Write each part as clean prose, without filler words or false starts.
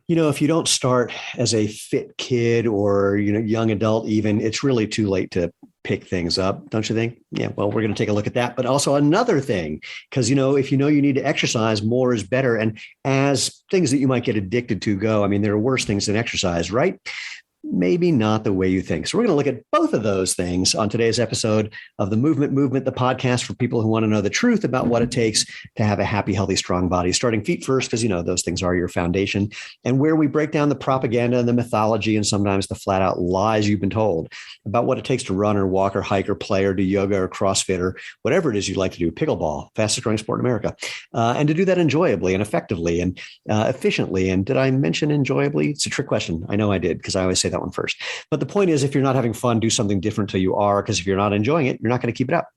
If you don't start as a fit kid or, young adult, even, it's really too late to pick things up, don't you think? Yeah, well, we're going to take a look at that. But also another thing, because, if you need to exercise, more is better. And as things that you might get addicted to go, I mean, there are worse things than exercise, right? Maybe not the way you think. So we're going to look at both of those things on today's episode of the Movement, the podcast for people who want to know the truth about what it takes to have a happy, healthy, strong body, starting feet first, because, those things are your foundation, and where we break down the propaganda and the mythology and sometimes the flat out lies you've been told about what it takes to run or walk or hike or play or do yoga or CrossFit or whatever it is you like to do, pickleball, fastest growing sport in America, and to do that enjoyably and effectively and efficiently. And did I mention enjoyably? It's a trick question. I know I did, because I always say that one first. But the point is, if you're not having fun, do something different till you are, because if you're not enjoying it, you're not going to keep it up.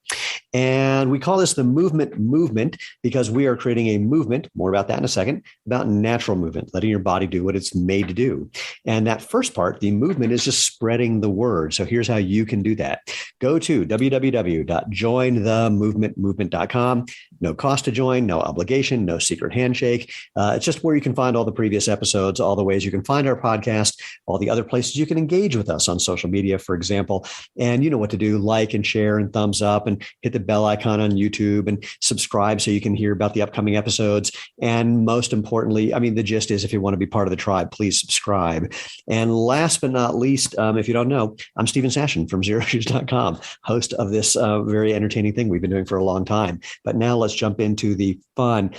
And we call this the movement because we are creating a movement, more about that in a second, about natural movement, letting your body do what it's made to do. And that first part, the movement, is just spreading the word. So here's how you can do that. Go to www.jointhemovementmovement.com. No cost to join, no obligation, no secret handshake. It's just where you can find all the previous episodes, all the ways you can find our podcast, all the other places you can engage with us on social media, for example. And you know what to do: like and share and thumbs up and hit the bell icon on YouTube and subscribe so you can hear about the upcoming episodes. And most importantly, I mean, the gist is, if you want to be part of the tribe, please subscribe. And last but not least, if you don't know, I'm Stephen Sashen from ZeroShoes.com, host of this very entertaining thing we've been doing for a long time. But now let's jump into the fun.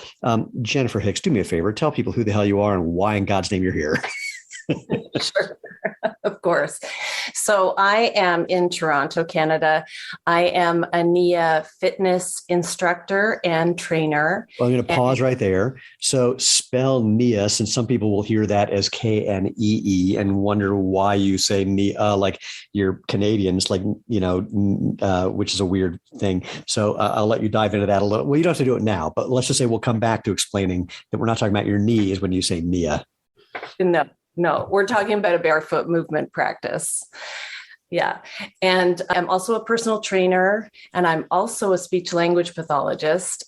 Jennifer Hicks, do me a favor. Tell people who the hell you are and why in God's name you're here. Sure. Of course. So I am in Toronto, Canada. I am a Nia fitness instructor and trainer. Well, I'm going to pause right there. So spell Nia, since some people will hear that as Knee and wonder why you say Nia, like you're Canadians, like, which is a weird thing. So I'll let you dive into that a little. Well, you don't have to do it now, but let's just say we'll come back to explaining that we're not talking about your knees when you say Nia. No, we're talking about a barefoot movement practice. Yeah. And I'm also a personal trainer, and I'm also a speech language pathologist.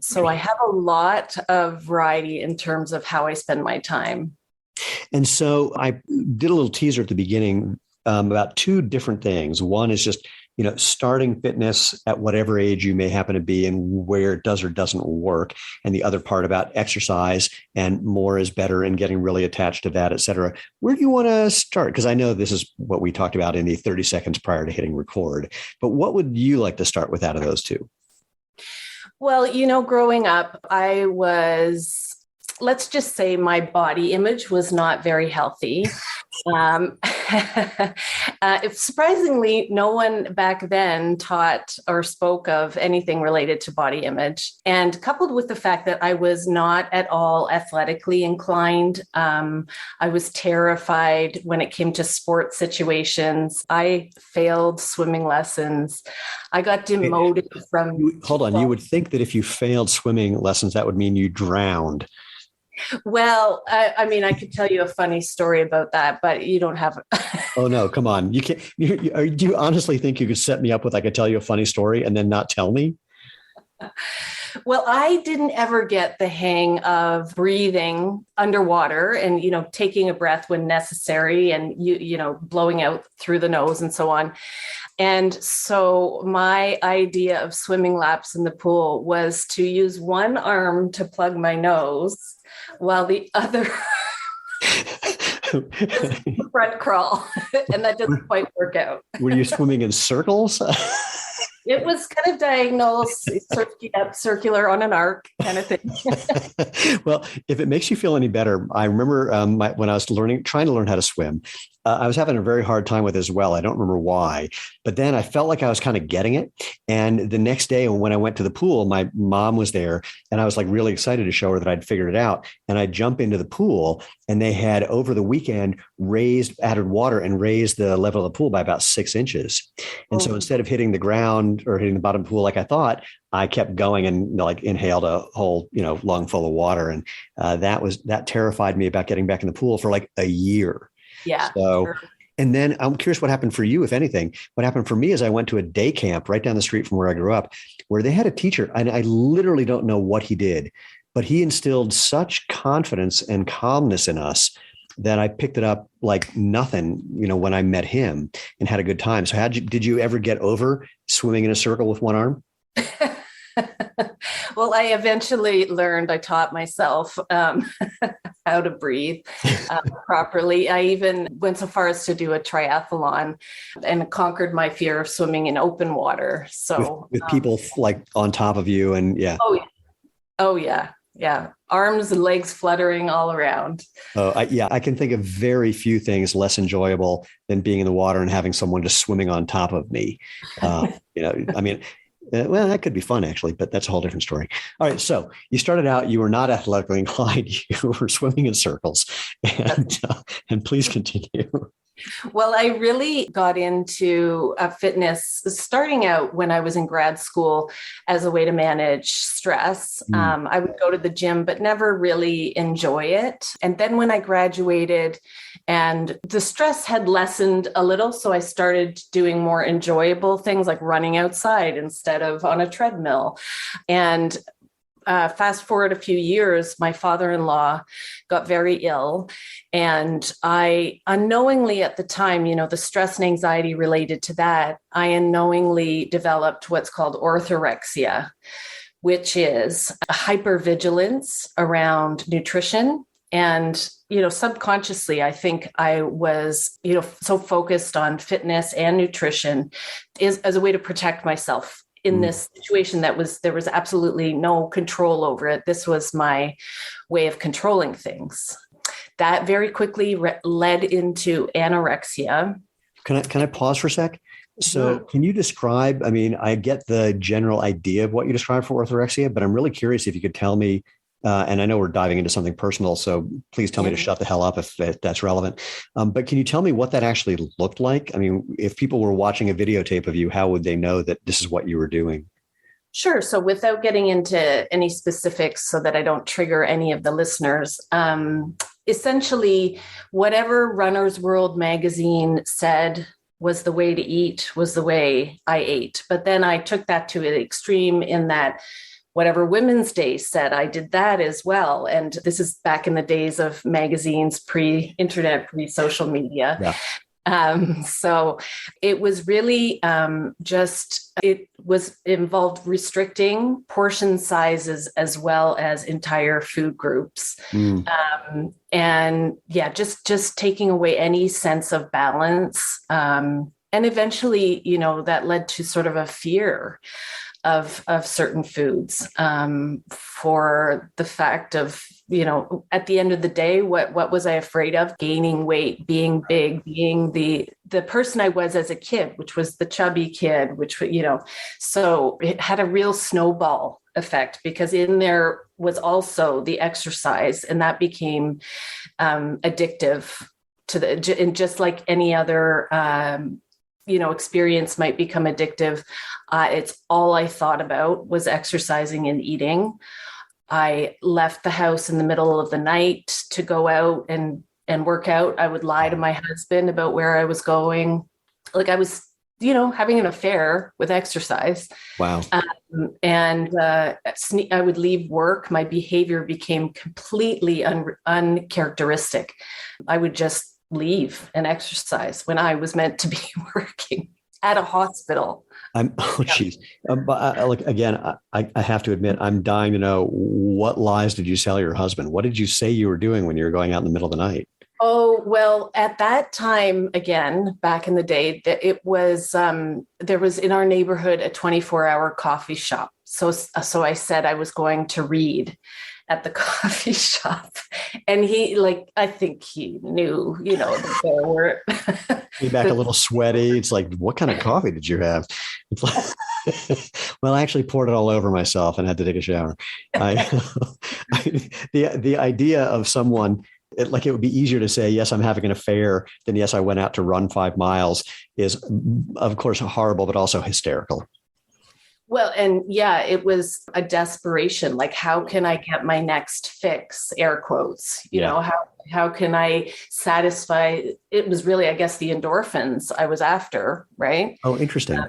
So I have a lot of variety in terms of how I spend my time. And so I did a little teaser at the beginning about two different things. One is just, starting fitness at whatever age you may happen to be and where it does or doesn't work. And the other part about exercise and more is better and getting really attached to that, et cetera. Where do you want to start? Because I know this is what we talked about in the 30 seconds prior to hitting record, but what would you like to start with out of those two? Well, growing up, let's just say my body image was not very healthy. Surprisingly, no one back then taught or spoke of anything related to body image. And coupled with the fact that I was not at all athletically inclined, I was terrified when it came to sports situations. I failed swimming lessons. I got demoted from... Hold on. You would think that if you failed swimming lessons, that would mean you drowned. Well, I could tell you a funny story about that, but you don't have. Oh, no, come on. You can't. Do you honestly think you could set me up with, I could tell you a funny story and then not tell me? Well, I didn't ever get the hang of breathing underwater and, taking a breath when necessary and, blowing out through the nose and so on. And so my idea of swimming laps in the pool was to use one arm to plug my nose while the other front crawl. And that doesn't quite work out. Were you swimming in circles? It was kind of diagonal, circular on an arc kind of thing. Well, if it makes you feel any better, I remember when I was trying to learn how to swim, I was having a very hard time with it as well. I don't remember why, but then I felt like I was kind of getting it. And the next day when I went to the pool, my mom was there and I was like really excited to show her that I'd figured it out. And I jump into the pool and they had over the weekend added water and raised the level of the pool by about 6 inches. And so instead of hitting the ground or hitting the bottom of the pool like I thought, I kept going and inhaled a whole, lung full of water. And that terrified me about getting back in the pool for like a year. Yeah. So, sure. And then I'm curious what happened for you, if anything. What happened for me is I went to a day camp right down the street from where I grew up, where they had a teacher, and I literally don't know what he did, but he instilled such confidence and calmness in us that I picked it up like nothing, when I met him and had a good time. So did you ever get over swimming in a circle with one arm? Well, I eventually learned, I taught myself how to breathe properly. I even went so far as to do a triathlon and conquered my fear of swimming in open water. So with people like on top of you and yeah. Oh, yeah. Oh, yeah. Yeah. Arms and legs fluttering all around. I can think of very few things less enjoyable than being in the water and having someone just swimming on top of me. Well, that could be fun actually, but that's a whole different story. All right. So you started out, you were not athletically inclined. You were swimming in circles and please continue. Well, I really got into fitness starting out when I was in grad school as a way to manage stress. I would go to the gym, but never really enjoy it. And then when I graduated and the stress had lessened a little, so I started doing more enjoyable things like running outside instead of on a treadmill. And fast forward a few years, my father-in-law got very ill. And I unknowingly at the time, the stress and anxiety related to that, I unknowingly developed what's called orthorexia, which is a hypervigilance around nutrition. And, subconsciously, I think I was, so focused on fitness and nutrition as a way to protect myself in this situation there was absolutely no control over it. This was my way of controlling things. That very quickly led into anorexia. Can I pause for a sec? So can you describe, I get the general idea of what you described for orthorexia, but I'm really curious if you could tell me, and I know we're diving into something personal, so please tell me to shut the hell up if that's relevant. But can you tell me what that actually looked like? If people were watching a videotape of you, how would they know that this is what you were doing? Sure. So without getting into any specifics so that I don't trigger any of the listeners, essentially whatever Runner's World magazine said was the way to eat was the way I ate. But then I took that to an extreme in that whatever Women's Day said, I did that as well. And this is back in the days of magazines, pre-internet, pre-social media. Yeah. So it was really involved restricting portion sizes as well as entire food groups. And yeah, just taking away any sense of balance. And eventually, that led to sort of a fear of certain foods for the fact of, at the end of the day, what was I afraid of? Gaining weight, being big, being the person I was as a kid, which was the chubby kid, so it had a real snowball effect because in there was also the exercise and that became addictive and just like any other experience might become addictive. It's all I thought about was exercising and eating. I left the house in the middle of the night to go out and work out. I would lie to my husband about where I was going. Like I was, having an affair with exercise. Wow. I would leave work. My behavior became completely uncharacteristic. I would just leave and exercise when I was meant to be working at a hospital. Geez. Again, I have to admit, I'm dying to know, what lies did you tell your husband? What did you say you were doing when you were going out in the middle of the night? Oh, well, at that time, again, back in the day, it was, there was in our neighborhood a 24-hour coffee shop. So I said I was going to read at the coffee shop. And he, I think he knew, that there were. Be back a little sweaty. It's like, what kind of coffee did you have? It's like, well, I actually poured it all over myself and had to take a shower. The idea of someone, it would be easier to say, yes, I'm having an affair than yes, I went out to run 5 miles is, of course, horrible, but also hysterical. Well, and yeah, it was a desperation. Like, how can I get my next fix? Air quotes, how can I satisfy? It was really, I guess, the endorphins I was after. Right. Oh, interesting. I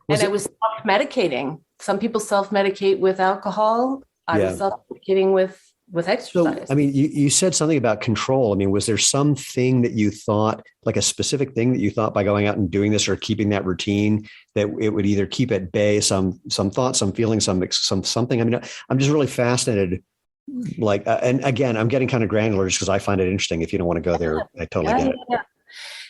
was self-medicating. Some people self-medicate with alcohol. I was self-medicating with exercise. So, I mean, you said something about control. I mean, was there something that you thought, like a specific thing that you thought by going out and doing this or keeping that routine, that it would either keep at bay some thoughts, some feelings, something? I mean, I'm just really fascinated. Like, and again, I'm getting kind of granular just because I find it interesting. If you don't want to go there, I totally get it. Yeah.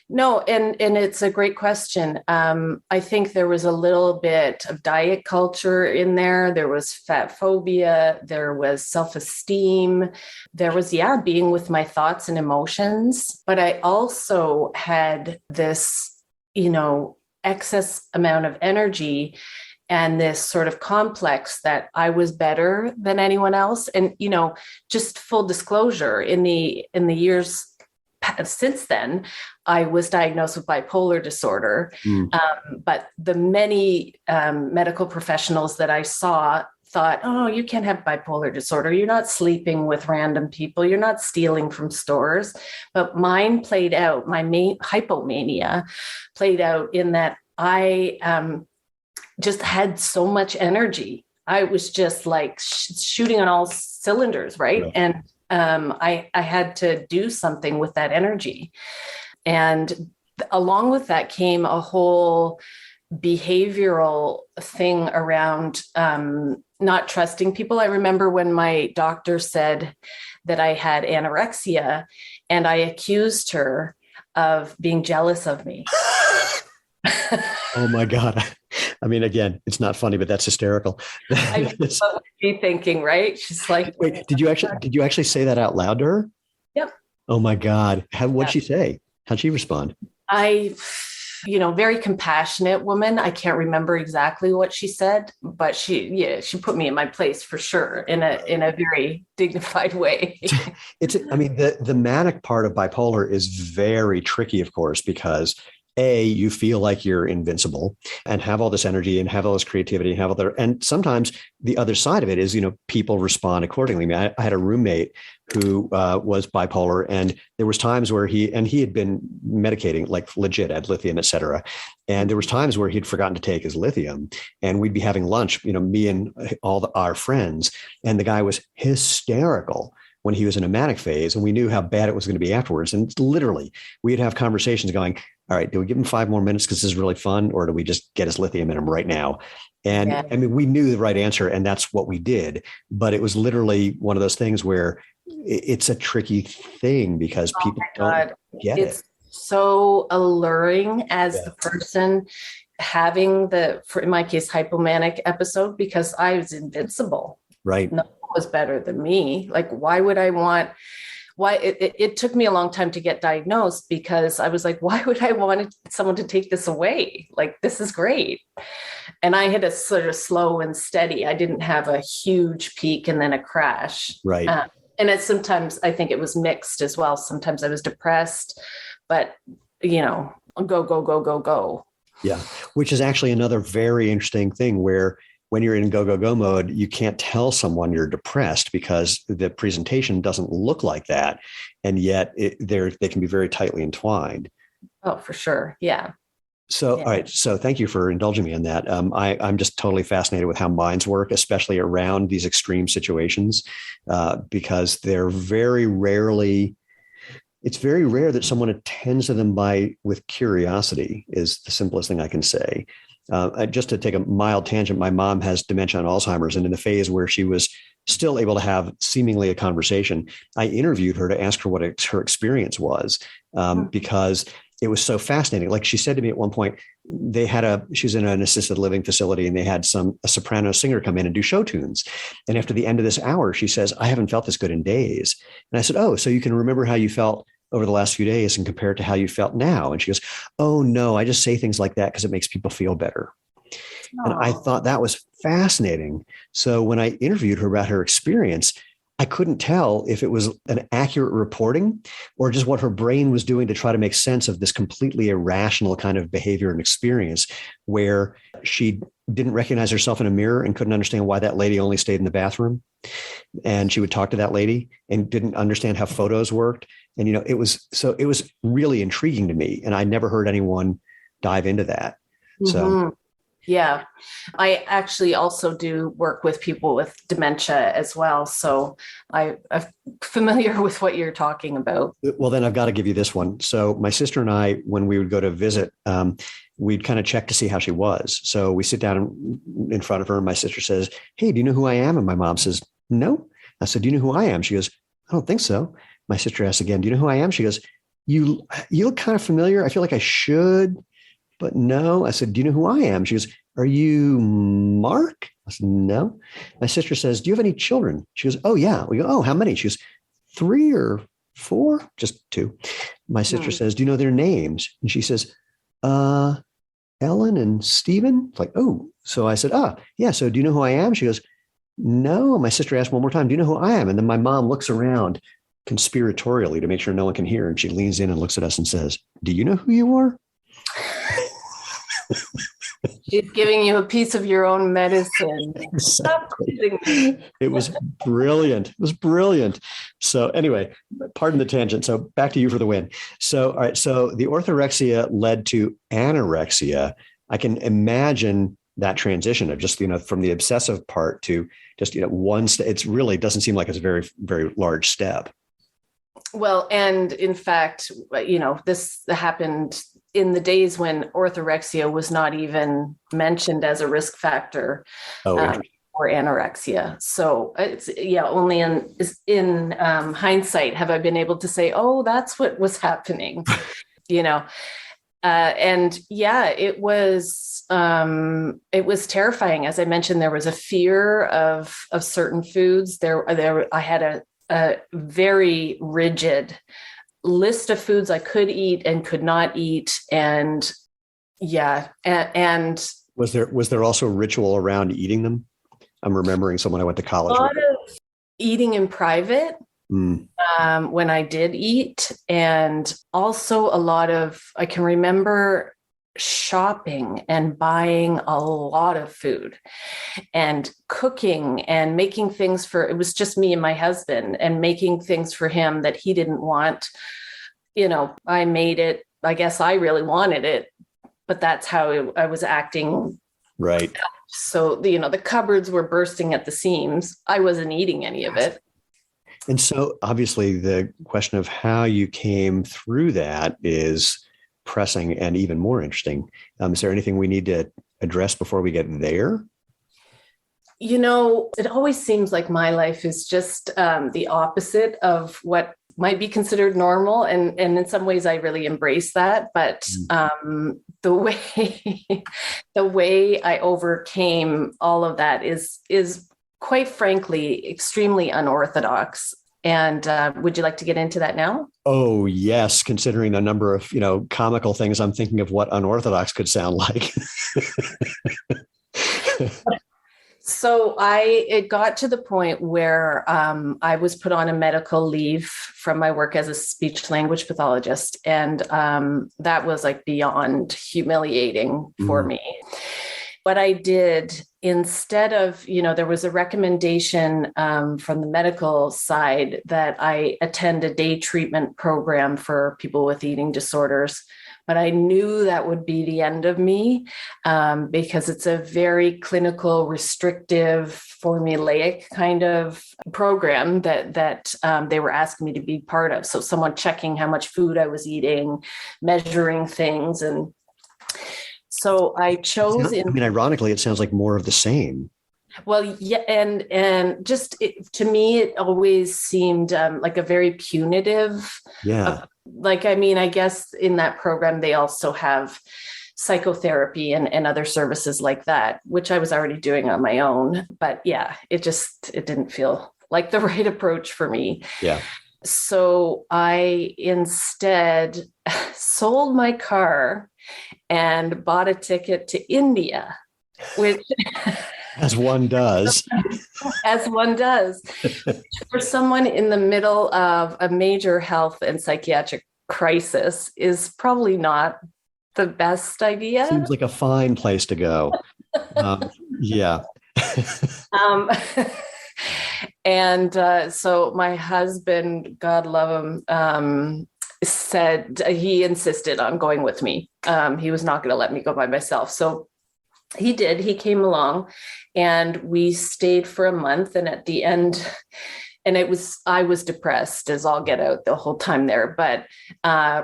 No, and it's a great question. I think there was a little bit of diet culture in there. There was fat phobia. There was self-esteem. There was, being with my thoughts and emotions. But I also had this, excess amount of energy and this sort of complex that I was better than anyone else. And, just full disclosure, in the years since then, I was diagnosed with bipolar disorder. But the many medical professionals that I saw thought, oh, you can't have bipolar disorder. You're not sleeping with random people. You're not stealing from stores. But mine played out, my hypomania played out in that I just had so much energy. I was just like shooting on all cylinders, right? And I had to do something with that energy. And along with that came a whole behavioral thing around not trusting people. I remember when my doctor said that I had anorexia, and I accused her of being jealous of me. Oh my God. I mean, again, it's not funny, but that's hysterical. I know what was she thinking, right? She's like, wait, did you actually say that out loud to her? Yep. Oh my God. What'd she say? How'd she respond? Very compassionate woman. I can't remember exactly what she said, but she put me in my place for sure in a very dignified way. The manic part of bipolar is very tricky, of course, because you feel like you're invincible and have all this energy and have all this creativity and and sometimes the other side of it is, people respond accordingly. I mean, I had a roommate who was bipolar, and there was times where he had been medicating, like legit, had lithium, et cetera. And there was times where he'd forgotten to take his lithium, and we'd be having lunch, me and our friends, and the guy was hysterical when he was in a manic phase, and we knew how bad it was going to be afterwards. And literally, we'd have conversations going, all right, do we give him 5 more minutes because this is really fun, or do we just get his lithium in him right now? And I mean, we knew the right answer, and that's what we did. But it was literally one of those things where it's a tricky thing because people don't get it. It's so alluring as the person having in my case, hypomanic episode, because I was invincible. Right. No one was better than me. Like, why would I want... Why it took me a long time to get diagnosed, because I was like, why would I want someone to take this away? Like, this is great. And I had a sort of slow and steady. I didn't have a huge peak and then a crash. Right. And sometimes I think it was mixed as well. Sometimes I was depressed, but go. Yeah. Which is actually another very interesting thing where when you're in go mode, you can't tell someone you're depressed because the presentation doesn't look like that. And yet they can be very tightly entwined. Oh, for sure. Yeah. So, all right. So thank you for indulging me in that. I'm just totally fascinated with how minds work, especially around these extreme situations, because it's very rare that someone attends to them with curiosity is the simplest thing I can say. Just to take a mild tangent, my mom has dementia and Alzheimer's, and in the phase where she was still able to have seemingly a conversation, I interviewed her to ask her what her experience was, because it was so fascinating. Like she said to me at one point, she was in an assisted living facility, and they had a soprano singer come in and do show tunes. And after the end of this hour, she says, I haven't felt this good in days. And I said, oh, so you can remember how you felt over the last few days and compare it to how you felt now? And she goes, oh no, I just say things like that because it makes people feel better. And I thought that was fascinating. So when I interviewed her about her experience, I couldn't tell if it was an accurate reporting or just what her brain was doing to try to make sense of this completely irrational kind of behavior and experience where she didn't recognize herself in a mirror and couldn't understand why that lady only stayed in the bathroom. And she would talk to that lady and didn't understand how photos worked. And, it was really intriguing to me. And I never heard anyone dive into that. Mm-hmm. So Yeah. I actually also do work with people with dementia as well. So I'm familiar with what you're talking about. Well, then I've got to give you this one. So my sister and I, when we would go to visit, we'd kind of check to see how she was. So we sit down in front of her and my sister says, "Hey, do you know who I am?" And my mom says, "No." I said, "Do you know who I am?" She goes, "I don't think so." My sister asks again, "Do you know who I am?" She goes, You look kind of familiar. I feel like I should, but no." I said, "Do you know who I am?" She goes, "Are you Mark?" I said, "No." My sister says, "Do you have any children?" She goes, "Oh, yeah." We go, "Oh, how many?" She goes, "3 or 4, just 2." My sister says, "Do you know their names?" And she says, uh, "Ellen and Stephen." It's like, oh. So I said, yeah. So do you know who I am?" She goes, "No." My sister asked one more time, "Do you know who I am?" And then my mom looks around conspiratorially to make sure no one can hear. And she leans in and looks at us and says, "Do you know who you are?" She's giving you a piece of your own medicine. Exactly. It was brilliant. It was brilliant. So anyway, pardon the tangent. So back to you for the win. So, all right. So the orthorexia led to anorexia. I can imagine that transition of just, from the obsessive part to just, one step. It's really doesn't seem like it's a very, very large step. Well, and in fact, this happened in the days when orthorexia was not even mentioned as a risk factor for anorexia. So it's only in hindsight have I been able to say, oh, that's what was happening, and it was terrifying. As I mentioned, there was a fear of certain foods. I had a very rigid list of foods I could eat and could not eat. And and was there also ritual around eating them? I'm remembering someone I went to college with. Of eating in private when I did eat. And also I can remember shopping and buying a lot of food and cooking and making things it was just me and my husband, and making things for him that he didn't want. I made it. I guess I really wanted it, but that's how I was acting. Right. So, the cupboards were bursting at the seams. I wasn't eating any of it. And so obviously the question of how you came through that is pressing and even more interesting. Is there anything we need to address before we get there? It always seems like my life is just the opposite of what might be considered normal. And in some ways I really embrace that. But the way I overcame all of that is quite frankly extremely unorthodox. And would you like to get into that now? Oh, yes. Considering the number of, comical things, I'm thinking of what unorthodox could sound like. So it got to the point where I was put on a medical leave from my work as a speech language pathologist. And that was like beyond humiliating for me. What I did, instead of, there was a recommendation from the medical side that I attend a day treatment program for people with eating disorders. But I knew that would be the end of me because it's a very clinical, restrictive, formulaic kind of program that they were asking me to be part of. So someone checking how much food I was eating, measuring things. And so I chose. Ironically, it sounds like more of the same. Well, yeah, and just to me, it always seemed like a very punitive. Yeah. I guess in that program, they also have psychotherapy and other services like that, which I was already doing on my own. But yeah, it didn't feel like the right approach for me. Yeah. So I instead sold my car and bought a ticket to India, which... As one does. As one does. For someone in the middle of a major health and psychiatric crisis is probably not the best idea. Seems like a fine place to go. Yeah. And so my husband, God love him, said he insisted on going with me. He was not going to let me go by myself. So He did. He came along and we stayed for a month. And at the end, and I was depressed as all get out the whole time there, but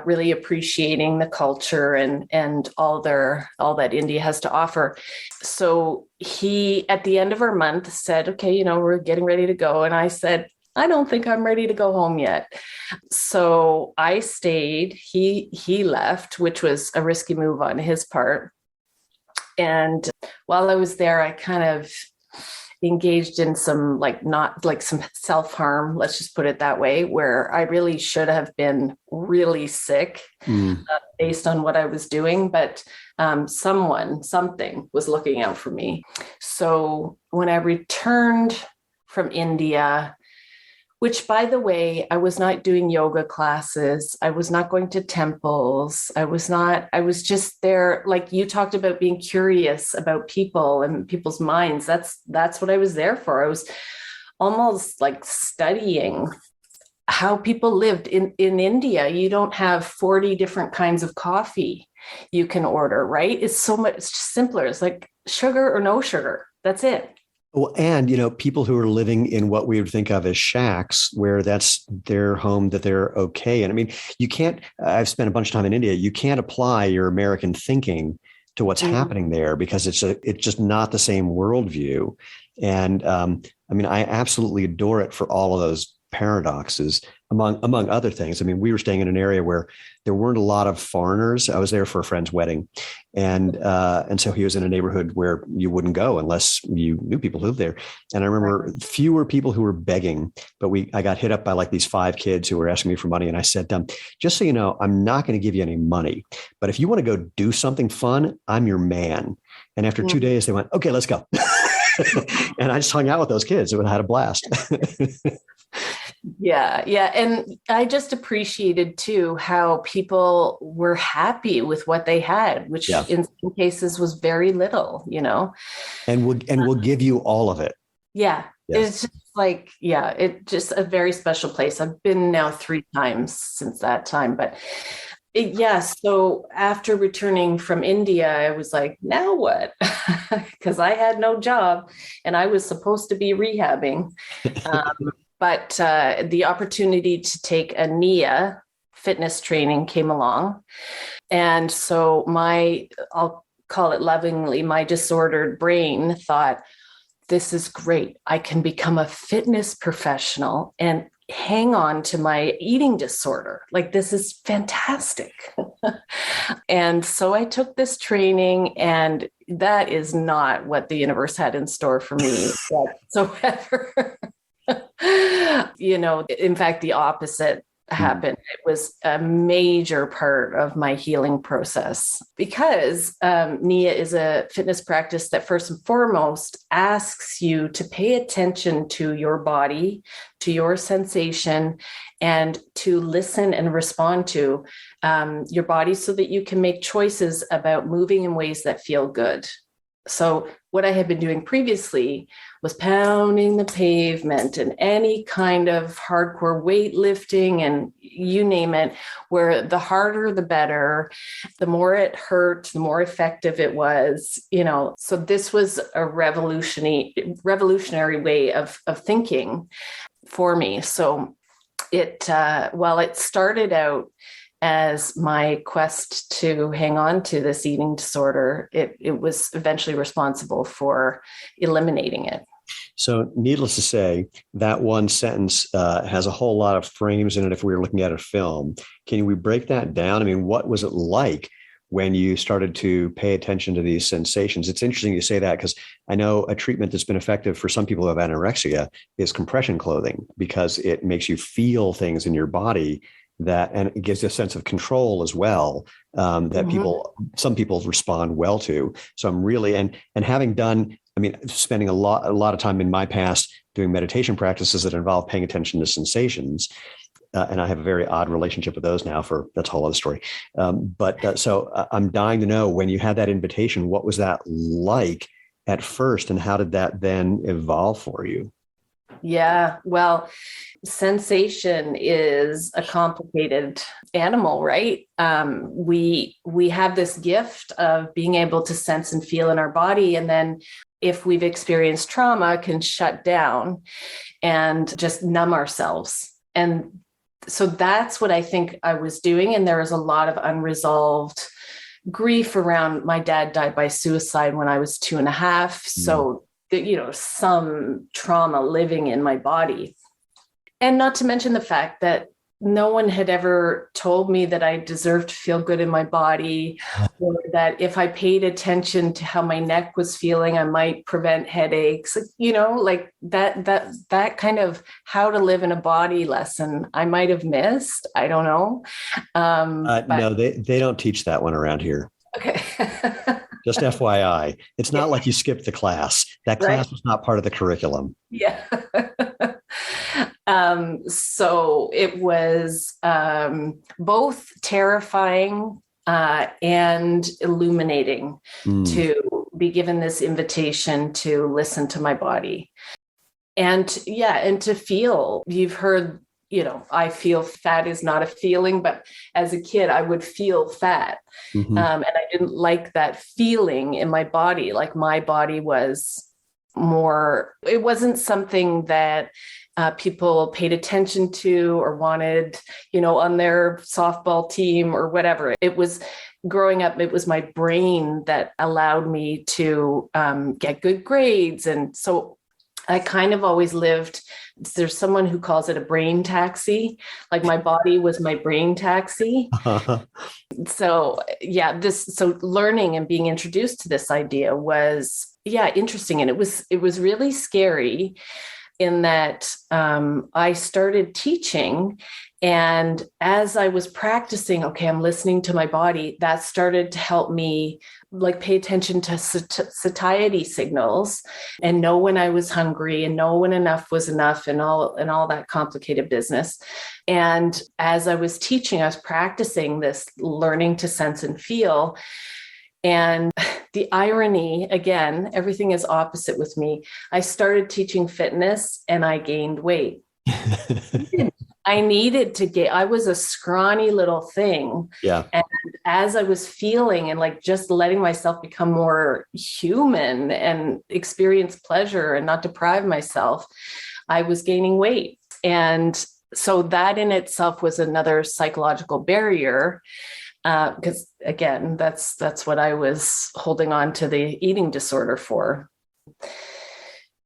really appreciating the culture and all that India has to offer. So he, at the end of our month, said, okay, we're getting ready to go. And I said, I don't think I'm ready to go home yet. So I stayed. He left, which was a risky move on his part. And while I was there, I kind of engaged in some some self-harm, let's just put it that way, where I really should have been really sick based on what I was doing. But something was looking out for me. So when I returned from India, which, by the way, I was not doing yoga classes. I was not going to temples. I was just there. Like you talked about being curious about people and people's minds. That's what I was there for. I was almost like studying how people lived in India. You don't have 40 different kinds of coffee you can order, right? It's so much simpler. It's like sugar or no sugar. That's it. Well, and, people who are living in what we would think of as shacks, where that's their home, that they're okay. And I mean, I've spent a bunch of time in India. You can't apply your American thinking to what's happening there because it's just not the same worldview. And I absolutely adore it for all of those paradoxes, among other things. I mean, we were staying in an area where there weren't a lot of foreigners. I was there for a friend's wedding, and so he was in a neighborhood where you wouldn't go unless you knew people who lived there. And I remember fewer people who were begging, but I got hit up by like these 5 kids who were asking me for money, and I said, just so you know, I'm not going to give you any money, but if you want to go do something fun, I'm your man. And after 2 days, they went, okay, let's go. And I just hung out with those kids and had a blast. Yeah. And I just appreciated too how people were happy with what they had, which in some cases was very little, And we'll give you all of it. Yeah. Yes. It's just like, it's just a very special place. I've been now 3 times since that time, but so after returning from India, I was like, now what? Because I had no job and I was supposed to be rehabbing. But the opportunity to take a Nia fitness training came along. And so I'll call it lovingly, my disordered brain thought, this is great. I can become a fitness professional and hang on to my eating disorder. Like, this is fantastic. And so I took this training, and that is not what the universe had in store for me whatsoever. In fact, the opposite happened. It was a major part of my healing process because Nia is a fitness practice that first and foremost asks you to pay attention to your body, to your sensation, and to listen and respond to your body so that you can make choices about moving in ways that feel good. So what I had been doing previously was pounding the pavement and any kind of hardcore weightlifting and you name it, where the harder, the better, the more it hurt, the more effective it was, So this was a revolutionary way of thinking for me. So while it started out as my quest to hang on to this eating disorder, it was eventually responsible for eliminating it. So needless to say, that one sentence has a whole lot of frames in it if we were looking at a film. Can we break that down? I mean, what was it like when you started to pay attention to these sensations? It's interesting you say that because I know a treatment that's been effective for some people who have anorexia is compression clothing, because it makes you feel things in your body and it gives you a sense of control as well, that some people respond well to. So I'm really, and having done, spending a lot of time in my past doing meditation practices that involve paying attention to sensations. And I have a very odd relationship with those now that's a whole other story. So I'm dying to know, when you had that invitation, what was that like at first and how did that then evolve for you? Yeah. Well, sensation is a complicated animal, right? We have this gift of being able to sense and feel in our body, and then if we've experienced trauma, can shut down and just numb ourselves. And so that's what I think I was doing. And there was a lot of unresolved grief around my dad died by suicide when I was 2.5. So, some trauma living in my body. And not to mention the fact that no one had ever told me that I deserved to feel good in my body, or that if I paid attention to how my neck was feeling, I might prevent headaches, like that kind of how to live in a body lesson I might have missed. I don't know. No, they don't teach that one around here. Okay. Just FYI, it's not like you skipped the class. That class was not part of the curriculum. Yeah. So it was both terrifying and illuminating to be given this invitation to listen to my body. And to feel. You've heard, I feel fat is not a feeling, but as a kid, I would feel fat. Mm-hmm. And I didn't like that feeling in my body. Like my body was more, it wasn't something that people paid attention to or wanted, on their softball team or whatever. It was growing up, it was my brain that allowed me to get good grades. And so I kind of always lived, there's someone who calls it a brain taxi, like my body was my brain taxi. So learning and being introduced to this idea was, interesting. And it was really scary in that I started teaching. And as I was practicing, okay, I'm listening to my body, that started to help me pay attention to satiety signals and know when I was hungry and know when enough was enough and all that complicated business. And as I was teaching, I was practicing this learning to sense and feel. And the irony, again, everything is opposite with me. I started teaching fitness and I gained weight. I needed to I was a scrawny little thing. Yeah. And as I was feeling and just letting myself become more human and experience pleasure and not deprive myself, I was gaining weight. And so that in itself was another psychological barrier. Because again, that's what I was holding on to the eating disorder for.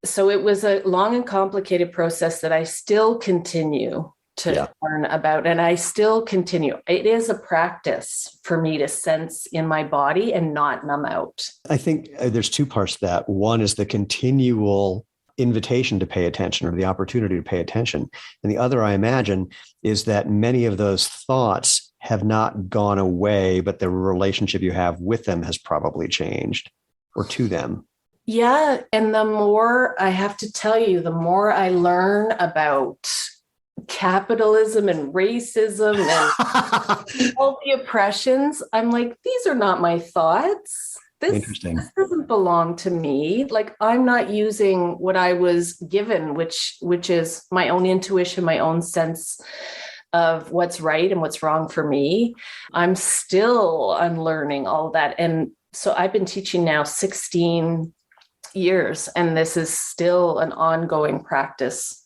So it was a long and complicated process that I still continue to learn about. And I still continue. It is a practice for me to sense in my body and not numb out. I think there's two parts to that. One is the continual invitation to pay attention or the opportunity to pay attention. And the other, I imagine, is that many of those thoughts have not gone away, but the relationship you have with them has probably changed or to them. Yeah. And the more I have to tell you, the more I learn about capitalism and racism and all the oppressions, I'm like, these are not my thoughts. This doesn't belong to me. I'm not using what I was given, which is my own intuition, my own sense of what's right and what's wrong for me. I'm still unlearning all that. And so I've been teaching now 16 years, and this is still an ongoing practice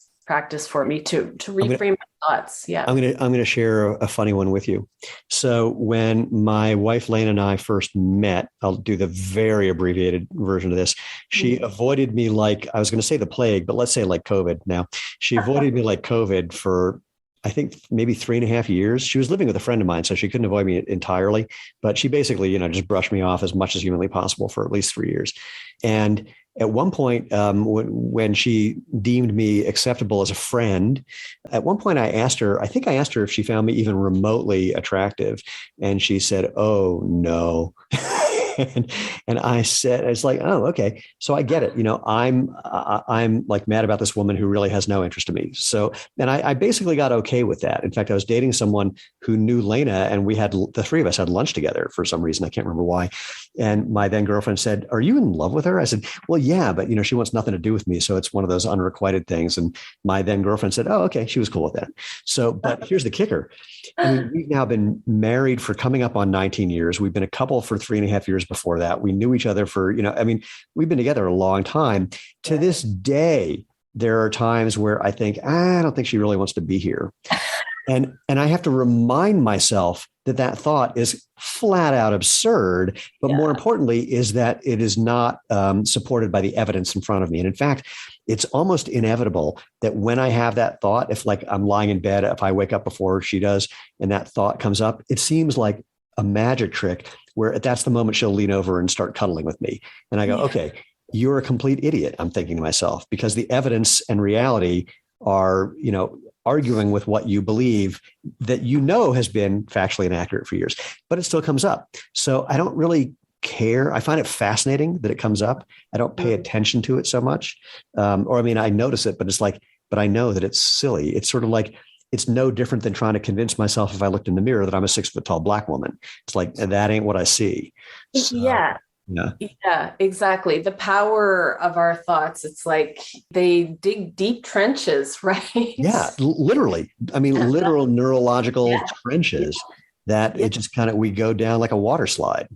for me to reframe my thoughts. Yeah. I'm going to share a funny one with you. So when my wife, Lane, and I first met, I'll do the very abbreviated version of this. She avoided me like, I was going to say the plague, but let's say like COVID now. She avoided me like COVID for, I think, maybe 3.5 years. She was living with a friend of mine, so she couldn't avoid me entirely, but she basically, just brushed me off as much as humanly possible for at least 3 years. And at one point, when she deemed me acceptable as a friend, at one point I asked her if she found me even remotely attractive. And she said, "Oh, no." and I said, it's like, oh, okay. So I get it. I'm like mad about this woman who really has no interest in me. So, and I basically got okay with that. In fact, I was dating someone who knew Lena, and the three of us had lunch together for some reason. I can't remember why. And my then girlfriend said, "Are you in love with her?" I said, "Well, yeah, but she wants nothing to do with me. So it's one of those unrequited things." And my then girlfriend said, "Oh, okay." She was cool with that. So, but here's the kicker. I mean, we've now been married for coming up on 19 years. We've been a couple for 3.5 years before that. We knew each other for, we've been together a long time. To this day, there are times where I think, I don't think she really wants to be here. And I have to remind myself that thought is flat out absurd, but more importantly is that it is not supported by the evidence in front of me. And in fact, it's almost inevitable that when I have that thought, if like I'm lying in bed, if I wake up before she does, and that thought comes up, it seems like a magic trick where that's the moment she'll lean over and start cuddling with me. And I go, okay, you're a complete idiot. I'm thinking to myself, because the evidence and reality are, arguing with what you believe that has been factually inaccurate for years, but it still comes up. So I don't really care. I find it fascinating that it comes up. I don't pay attention to it so much. I notice it, but it's like, but I know that it's silly. It's sort of like, it's no different than trying to convince myself if I looked in the mirror that I'm a 6 foot tall Black woman. It's like, that ain't what I see. So, yeah, exactly. The power of our thoughts. It's like they dig deep trenches, right? Yeah, literally. I mean, literal neurological trenches that it just we go down like a water slide.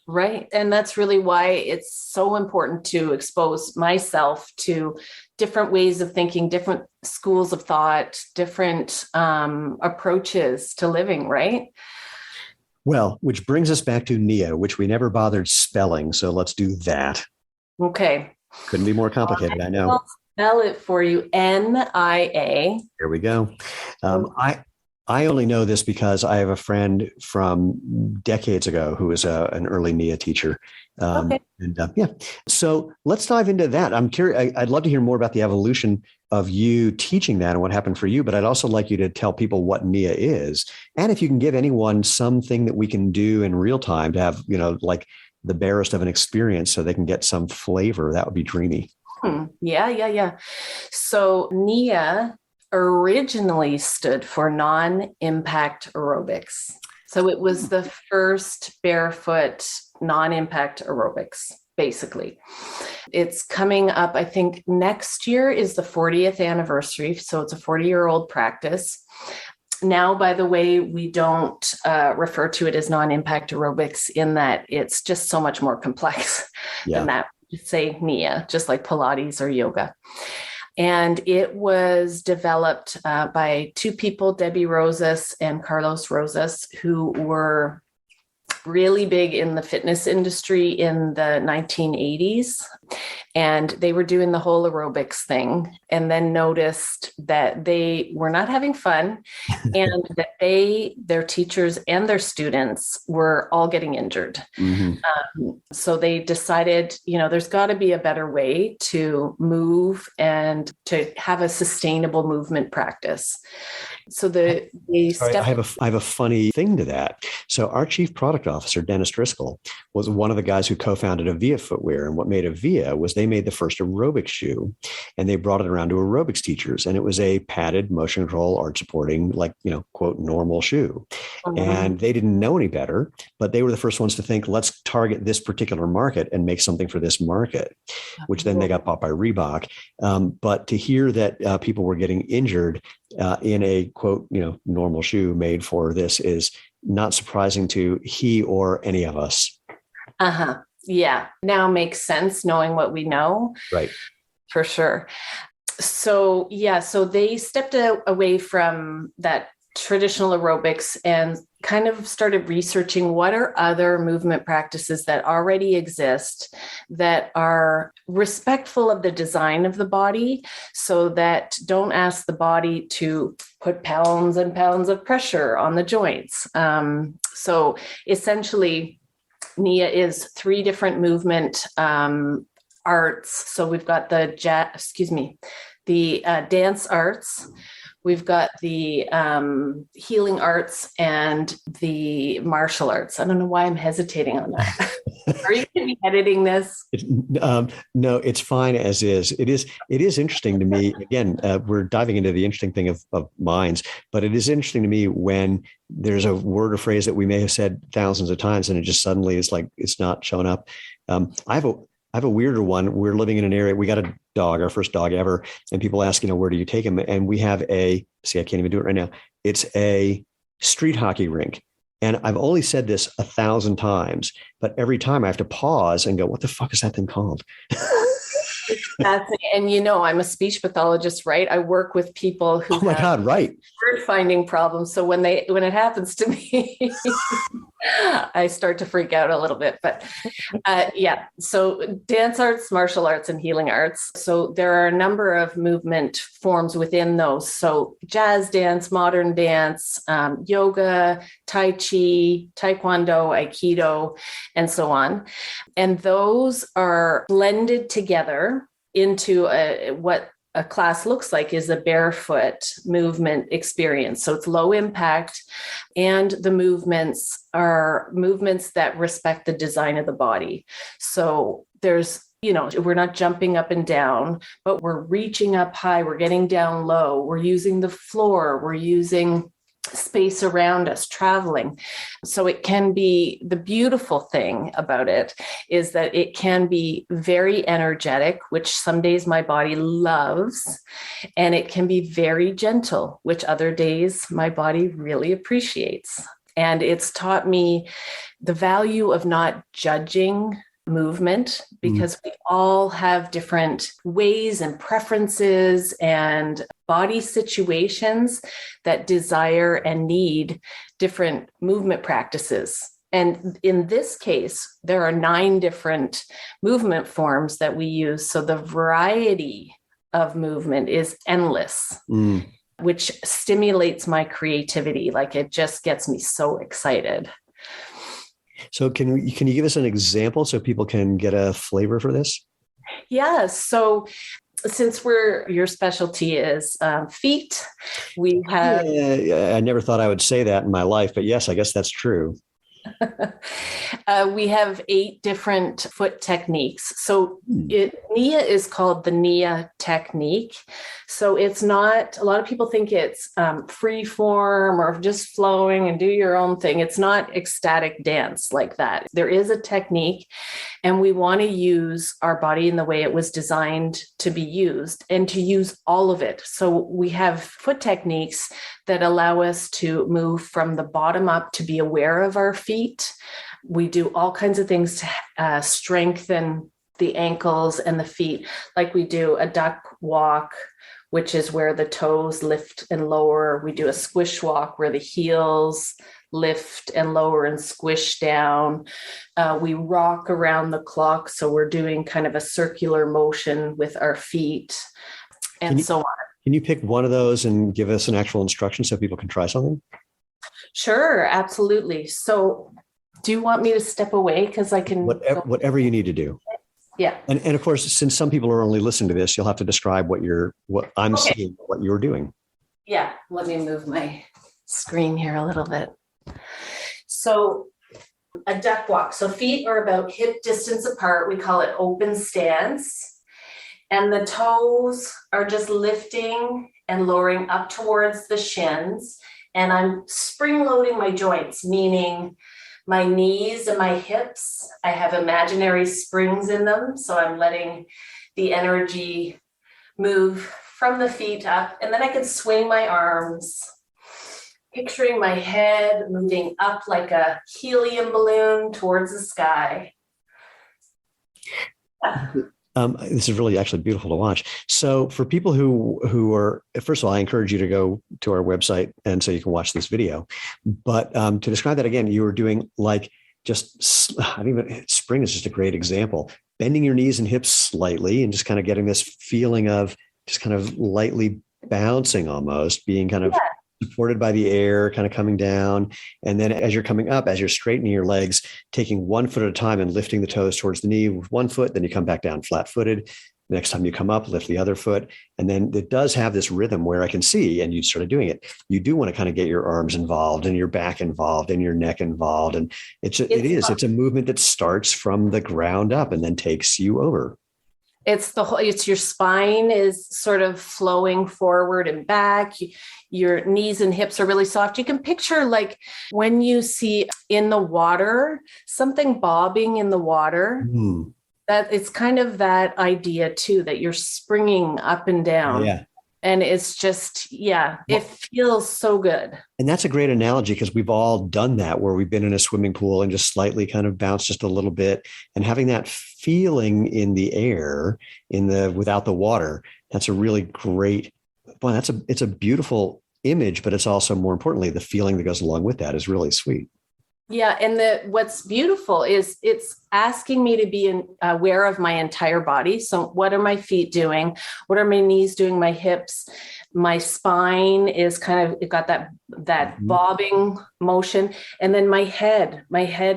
Right. And that's really why it's so important to expose myself to different ways of thinking, different schools of thought, different approaches to living, right? Well, which brings us back to Nia, which we never bothered spelling. So let's do that. Okay. Couldn't be more complicated, I know. I'll spell it for you. Nia. Here we go. I only know this because I have a friend from decades ago who was an early Nia teacher. Okay. So let's dive into that. I'm curious. I'd love to hear more about the evolution of you teaching that and what happened for you, but I'd also like you to tell people what Nia is. And if you can give anyone something that we can do in real time to have, like the barest of an experience so they can get some flavor, that would be dreamy. Yeah. So Nia originally stood for non-impact aerobics. So it was the first barefoot non-impact aerobics, basically. It's coming up, I think next year is the 40th anniversary. So it's a 40-year-old practice. Now, by the way, we don't refer to it as non-impact aerobics in that it's just so much more complex than that. Just say Nia, just like Pilates or yoga. And it was developed by two people, Debbie Rosas and Carlos Rosas, who were really big in the fitness industry in the 1980s. And they were doing the whole aerobics thing and then noticed that they were not having fun and that their teachers and their students were all getting injured. So they decided, there's got to be a better way to move and to have a sustainable movement practice. So I have a funny thing to that. So our chief product officer, Dennis Driscoll, was one of the guys who co-founded Avia Footwear. And what made Avia was they made the first aerobics shoe and they brought it around to aerobics teachers. And it was a padded motion control, arch supporting, like, quote, normal shoe. And they didn't know any better, but they were the first ones to think, let's target this particular market and make something for this market, which then they got bought by Reebok. But to hear that people were getting injured in a quote, normal shoe made for this is not surprising to he or any of us. Yeah. Now makes sense knowing what we know. Right. For sure. So they stepped away from that traditional aerobics and kind of started researching what are other movement practices that already exist that are respectful of the design of the body, so that don't ask the body to put pounds and pounds of pressure on the joints. So essentially, Nia is 3 different movement arts. So we've got the dance arts. We've got the healing arts and the martial arts. I don't know why I'm hesitating on that. Are you going to be editing this? No, it's fine as is. It is interesting to me. Again, we're diving into the interesting thing of minds, but it is interesting to me when there's a word or phrase that we may have said thousands of times and it just suddenly is like, it's not showing up. I have a weirder one. We're living in an area, we got a dog, our first dog ever. And people ask, where do you take him? And we have I can't even do it right now. It's a street hockey rink. And I've only said this 1,000 times, but every time I have to pause and go, what the fuck is that thing called? And I'm a speech pathologist, right? I work with people who oh my God, right. word finding problems. So when it happens to me, I start to freak out a little bit. But yeah, so dance arts, martial arts, and healing arts. So there are a number of movement forms within those. So jazz dance, modern dance, yoga, tai chi, taekwondo, aikido, and so on. And those are blended together into what a class looks like is a barefoot movement experience. So it's low impact, and the movements are movements that respect the design of the body. So there's, we're not jumping up and down, but we're reaching up high, we're getting down low, we're using the floor, we're using space around us, traveling. So it can be, the beautiful thing about it is that it can be very energetic, which some days my body loves, and it can be very gentle, which other days my body really appreciates. And it's taught me the value of not judging movement, because we all have different ways and preferences and body situations that desire and need different movement practices. And in this case, there are 9 different movement forms that we use. So the variety of movement is endless, which stimulates my creativity. Like, it just gets me so excited. So can you give us an example so people can get a flavor for this? Yeah. So since your specialty is feet, we have... Yeah, I never thought I would say that in my life, but yes, I guess that's true. We have 8 different foot techniques. So Nia is called the Nia Technique. So it's not, a lot of people think it's free form or just flowing and do your own thing. It's not ecstatic dance like that. There is a technique, and we want to use our body in the way it was designed to be used, and to use all of it. So we have foot techniques that allow us to move from the bottom up, to be aware of our feet. We do all kinds of things to strengthen the ankles and the feet, like we do a duck walk, which is where the toes lift and lower. We do a squish walk where the heels lift and lower and squish down. We rock around the clock, so we're doing kind of a circular motion with our feet, and so on. Can you pick one of those and give us an actual instruction so people can try something? Sure, absolutely. So do you want me to step away? Because I can... Whatever you need to do. Yeah. And of course, since some people are only listening to this, you'll have to describe what I'm seeing, what you're doing. Yeah. Let me move my screen here a little bit. So a duck walk. So feet are about hip distance apart. We call it open stance. And the toes are just lifting and lowering up towards the shins. And I'm spring loading my joints, meaning my knees and my hips, I have imaginary springs in them. So I'm letting the energy move from the feet up. And then I can swing my arms, picturing my head moving up like a helium balloon towards the sky. This is really actually beautiful to watch. So for people who are, first of all, I encourage you to go to our website and so you can watch this video. But to describe that again, you were doing like spring is just a great example. Bending your knees and hips slightly and just kind of getting this feeling of just kind of lightly bouncing, almost being kind of supported by the air, kind of coming down. And then as you're coming up, as you're straightening your legs, taking one foot at a time and lifting the toes towards the knee with one foot, then you come back down flat footed, Next time you come up, lift the other foot. And then it does have this rhythm where I can see, and you started doing it. You do want to kind of get your arms involved and your back involved and your neck involved. And it's a movement that starts from the ground up and then takes you over. It's your spine is sort of flowing forward and back. Your knees and hips are really soft. You can picture like when you see in the water, something bobbing in the water. Mm. That it's kind of that idea too, that you're springing up and down. Yeah. And it's just, it feels so good. And that's a great analogy because we've all done that where we've been in a swimming pool and just slightly kind of bounced just a little bit, and having that feeling in the air without the water. That's a really great, it's a beautiful image, but it's also more importantly, the feeling that goes along with that is really sweet. Yeah. And what's beautiful is it's asking me to be aware of my entire body. So what are my feet doing? What are my knees doing? My hips, my spine is it got that bobbing motion. And then my head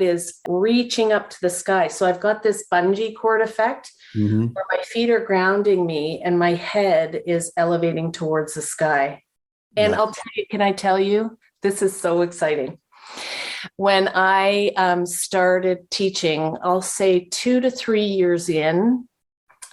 is reaching up to the sky. So I've got this bungee cord effect where my feet are grounding me and my head is elevating towards the sky. And can I tell you, this is so exciting. When I started teaching, I'll say 2 to 3 years in,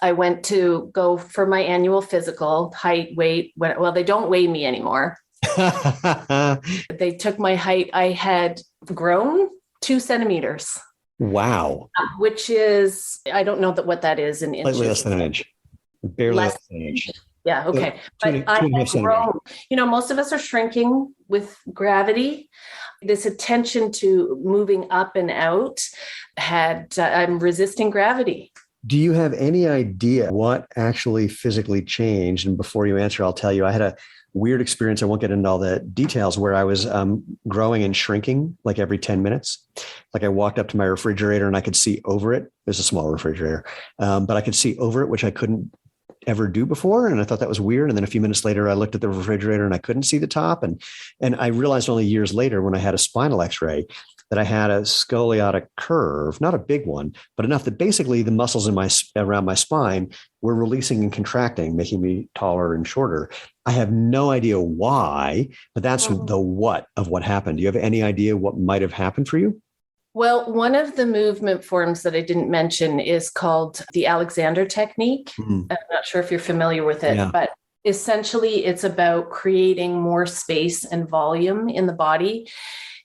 I went to go for my annual physical, height, weight. Well, they don't weigh me anymore. They took my height. I had grown 2 centimeters. Wow. Which is, I don't know what that is in inches. Slightly less than an inch. Barely less than an inch. Yeah. Okay. But I had grown. Most of us are shrinking with gravity. This attention to moving up and out I'm resisting gravity. Do you have any idea what actually physically changed? And before you answer, I'll tell you, I had a weird experience. I won't get into all the details, where I was growing and shrinking like every 10 minutes. Like I walked up to my refrigerator and I could see over it. There's a small refrigerator, but I could see over it, which I couldn't ever do before. And I thought that was weird. And then a few minutes later, I looked at the refrigerator and I couldn't see the top. And I realized only years later when I had a spinal x-ray that I had a scoliotic curve, not a big one, but enough that basically the muscles around my spine were releasing and contracting, making me taller and shorter. I have no idea why, but that's the what of what happened. Do you have any idea what might have happened for you? Well, one of the movement forms that I didn't mention is called the Alexander Technique. I'm not sure if you're familiar with it, but essentially it's about creating more space and volume in the body.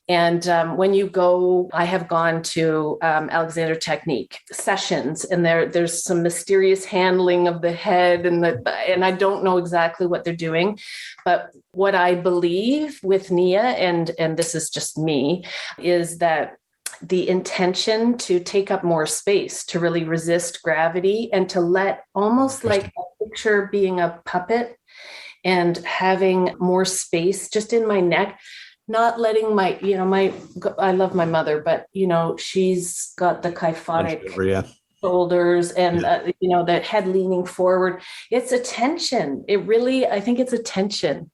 And when you go, I have gone to Alexander Technique sessions, and there's some mysterious handling of the head, and I don't know exactly what they're doing, but what I believe with Nia, and this is just me, is that the intention to take up more space, to really resist gravity, and to let almost like a picture being a puppet and having more space just in my neck, not letting I love my mother, but she's got the kyphotic shoulders and the head leaning forward. It's a tension. I think it's a tension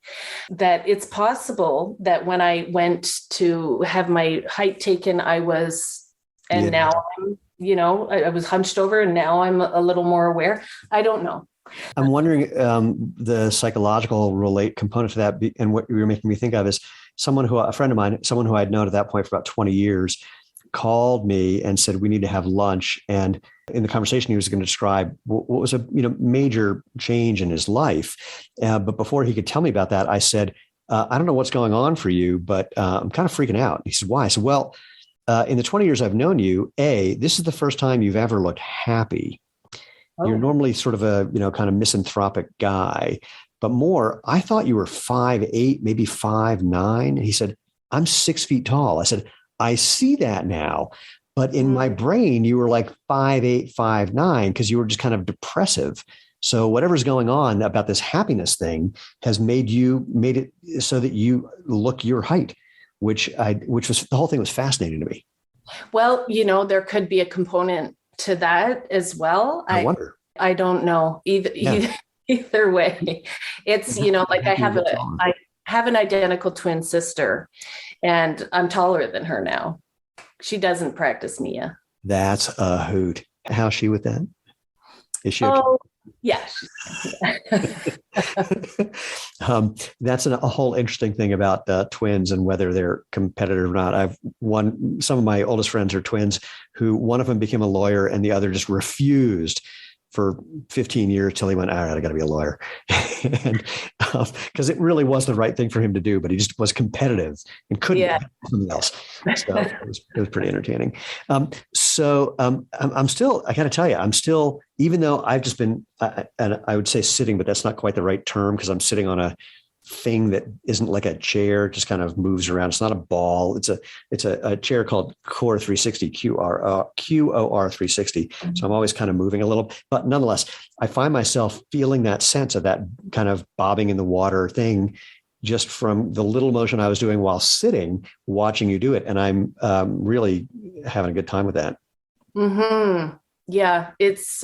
that it's possible that when I went to have my height taken, now I was hunched over, and now I'm a little more aware. I don't know. I'm wondering the psychological component to that, and what you're making me think of is a friend of mine, someone who I'd known at that point for about 20 years, called me and said, we need to have lunch. And in the conversation, he was going to describe what was a major change in his life. But before he could tell me about that, I said, I don't know what's going on for you, but I'm kind of freaking out. He said, why? I said, well, in the 20 years I've known you, this is the first time you've ever looked happy. Oh. You're normally sort of a, kind of misanthropic guy, but I thought you were 5'8", maybe 5'9". He said, I'm 6 feet tall. I said, I see that now. But in my brain, you were like 5'8", 5'9", because you were just kind of depressive. So whatever's going on about this happiness thing has made it so that you look your height, which was, the whole thing was fascinating to me. Well, there could be a component to that as well. I wonder. I don't know either way. It's, like I have an identical twin sister, and I'm taller than her now. She doesn't practice Nia. That's a hoot. How's she with that? Is she? Yeah. That's a whole interesting thing about twins and whether they're competitive or not. Some of my oldest friends are twins who one of them became a lawyer and the other just refused for 15 years till he went, all right, I got to be a lawyer. And because it really was the right thing for him to do, but he just was competitive and couldn't do something else. So it was pretty entertaining. I'm still, I got to tell you, I'm still, even though I've just been, and I would say sitting, but that's not quite the right term because I'm sitting on a thing that isn't like a chair, just kind of moves around. It's not a ball. It's a chair called Core 360, QOR 360. Mm-hmm. So I'm always kind of moving a little, but nonetheless, I find myself feeling that sense of that kind of bobbing in the water thing just from the little motion I was doing while sitting, watching you do it. And I'm really having a good time with that. Mm-hmm. Yeah, it's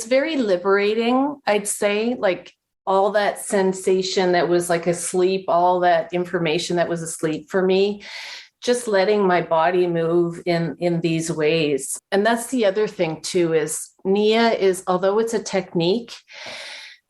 very liberating, I'd say, like all that sensation that was like asleep, all that information that was asleep for me, just letting my body move in these ways. And that's the other thing too, is Nia is, although it's a technique,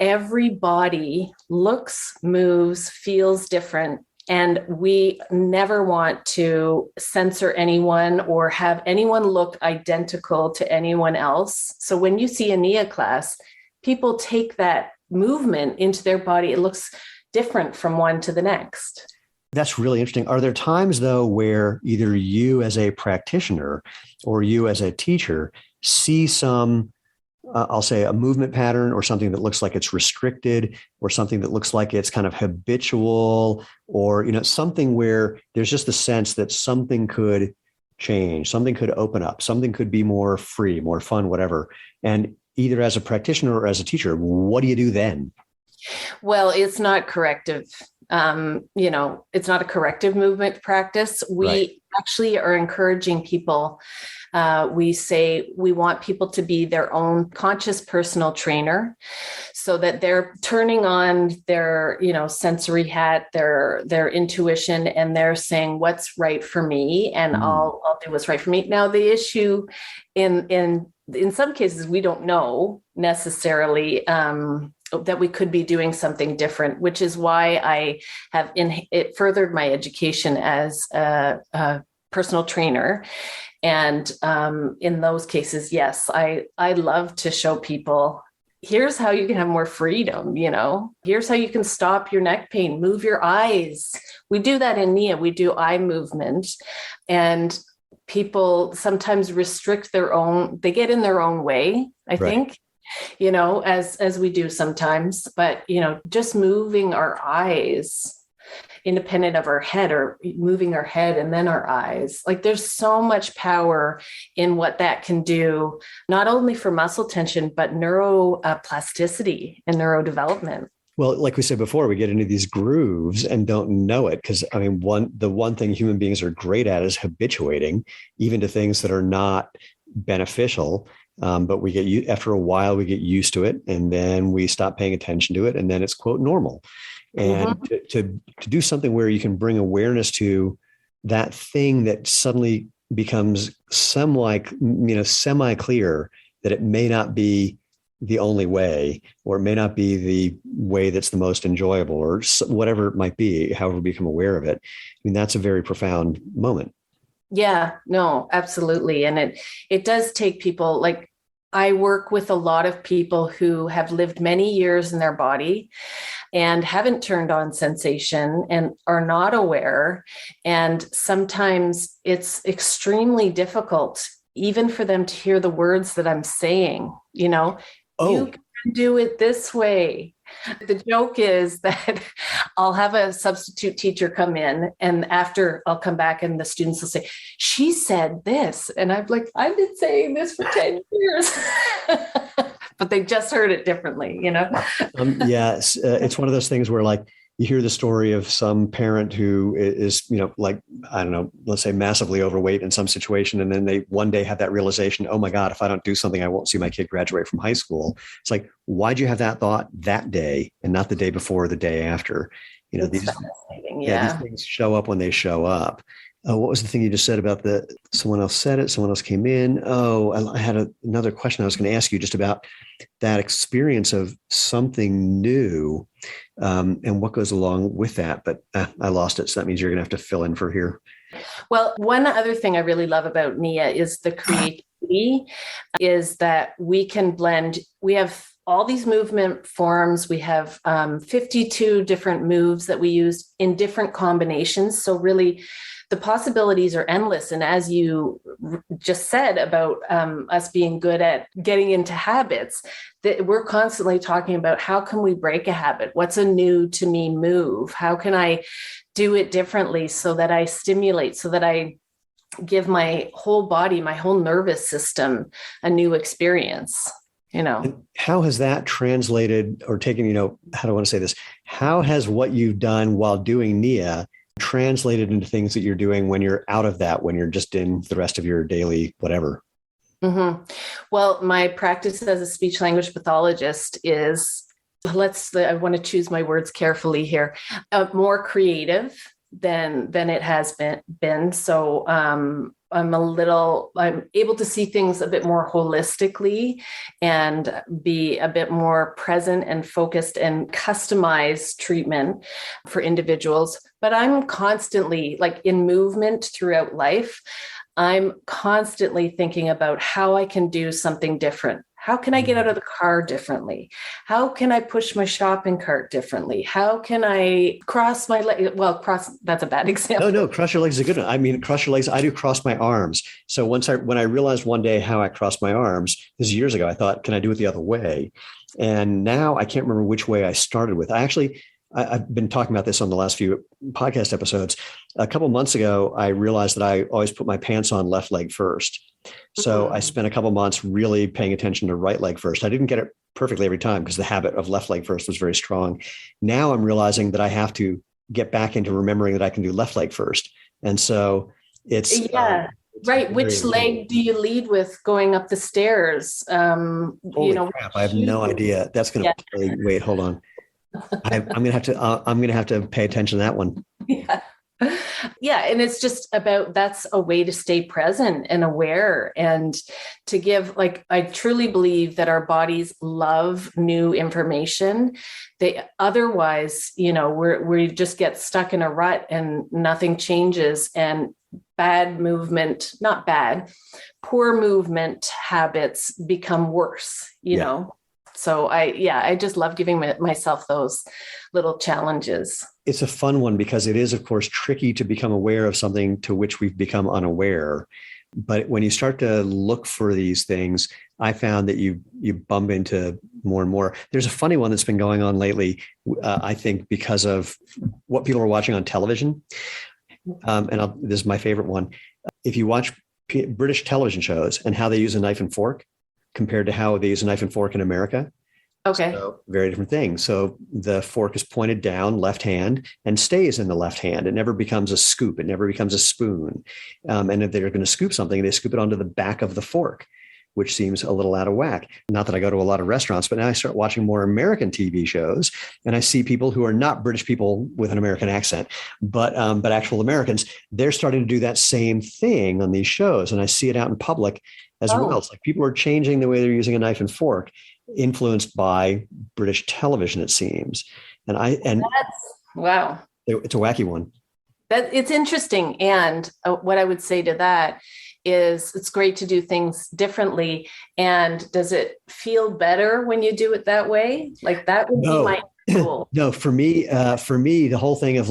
every body looks, moves, feels different. And we never want to censor anyone or have anyone look identical to anyone else. So when you see a Nia class, people take that movement into their body. It looks different from one to the next. That's really interesting. Are there times, though, where either you as a practitioner or you as a teacher see some, I'll say, a movement pattern or something that looks like it's restricted or something that looks like it's kind of habitual or, something where there's just a sense that something could change, something could open up, something could be more free, more fun, whatever. And either as a practitioner or as a teacher, what do you do then? Well, it's not corrective. It's not a corrective movement practice. We actually are encouraging people. We say we want people to be their own conscious personal trainer so that they're turning on their, sensory hat, their intuition, and they're saying what's right for me. And I'll do what's right for me. Now, the issue in some cases, we don't know necessarily that we could be doing something different, which is why I have it furthered my education as a personal trainer. And in those cases, yes, I love to show people, here's how you can have more freedom, here's how you can stop your neck pain, move your eyes. We do that in Nia, we do eye movement, and people sometimes restrict they get in their own way, I think, as we do sometimes, but, just moving our eyes independent of our head or moving our head and then our eyes. Like there's so much power in what that can do, not only for muscle tension, but neuroplasticity and neurodevelopment. Well, like we said before, we get into these grooves and don't know it because, the one thing human beings are great at is habituating, even to things that are not beneficial. But after a while, we get used to it and then we stop paying attention to it. And then it's, quote, normal. And to do something where you can bring awareness to that thing that suddenly becomes semi clear that it may not be the only way, or it may not be the way that's the most enjoyable, or whatever it might be, however we become aware of it. That's a very profound moment. Yeah, no, absolutely. And it does take people, like I work with a lot of people who have lived many years in their body and haven't turned on sensation and are not aware. And sometimes it's extremely difficult even for them to hear the words that I'm saying, you can do it this way. The joke is that I'll have a substitute teacher come in and after I'll come back and the students will say, she said this. And I'm like, I've been saying this for 10 years, but they just heard it differently, Yes. It's one of those things where like you hear the story of some parent who is, like, I don't know, let's say massively overweight in some situation. And then they one day have that realization, oh my God, if I don't do something, I won't see my kid graduate from high school. It's like, why'd you have that thought that day and not the day before or the day after? These things show up when they show up. What was the thing you just said about someone else said it, someone else came in? Oh, I had another question I was going to ask you just about that experience of something new, and what goes along with that. But I lost it. So that means you're going to have to fill in for here. Well, one other thing I really love about Nia is the creativity, is that we can blend. We have all these movement forms. We have 52 different moves that we use in different combinations. So really, the possibilities are endless. And as you just said about us being good at getting into habits, that we're constantly talking about how can we break a habit? What's a new to me move? How can I do it differently so that I stimulate, so that I give my whole body, my whole nervous system a new experience, And how has that translated or taken, how do I want to say this? How has what you've done while doing Nia translated into things that you're doing when you're out of that, when you're just in the rest of your daily whatever? Mm-hmm. Well, my practice as a speech language pathologist is, I want to choose my words carefully here, more creative than it has been. So I'm able to see things a bit more holistically and be a bit more present and focused and customize treatment for individuals. But I'm constantly, like in movement throughout life, I'm constantly thinking about how I can do something different. How can I get out of the car differently? How can I push my shopping cart differently? How can I cross my leg? Well, that's a bad example. No, cross your legs is a good one. I mean, cross your legs. I do cross my arms. So when I realized one day how I cross my arms, this is years ago, I thought, can I do it the other way? And now I can't remember which way I started with. I've been talking about this on the last few podcast episodes. A couple of months ago, I realized that I always put my pants on left leg first. So I spent a couple of months really paying attention to right leg first. I didn't get it perfectly every time because the habit of left leg first was very strong. Now I'm realizing that I have to get back into remembering that I can do left leg first. And so it's right. Which leg do you lead with going up the stairs? Holy crap! I have no idea. That's going to play. Wait, hold on. I'm going to have to pay attention to that one. Yeah. Yeah. And it's just about, that's a way to stay present and aware and to give, I truly believe that our bodies love new information. They otherwise, we just get stuck in a rut and nothing changes, and poor movement habits become worse, know? So I just love giving myself those little challenges. It's a fun one because it is, of course, tricky to become aware of something to which we've become unaware. But when you start to look for these things, I found that you bump into more and more. There's a funny one that's been going on lately, I think, because of what people are watching on television. This is my favorite one. If you watch British television shows and how they use a knife and fork compared to how they use a knife and fork in America. Okay. So very different things. So the fork is pointed down, left hand, and stays in the left hand. It never becomes a scoop. It never becomes a spoon. And if they're going to scoop something, they scoop it onto the back of the fork, which seems a little out of whack. Not that I go to a lot of restaurants, but now I start watching more American TV shows, and I see people who are not British people with an American accent, but actual Americans. They're starting to do that same thing on these shows, and I see it out in public as well. It's like people are changing the way they're using a knife and fork, influenced by British television, it seems. Wow. It's a wacky one. It's interesting. And what I would say to that is it's great to do things differently. And does it feel better when you do it that way? Like that would be my goal. No, for me, the whole thing of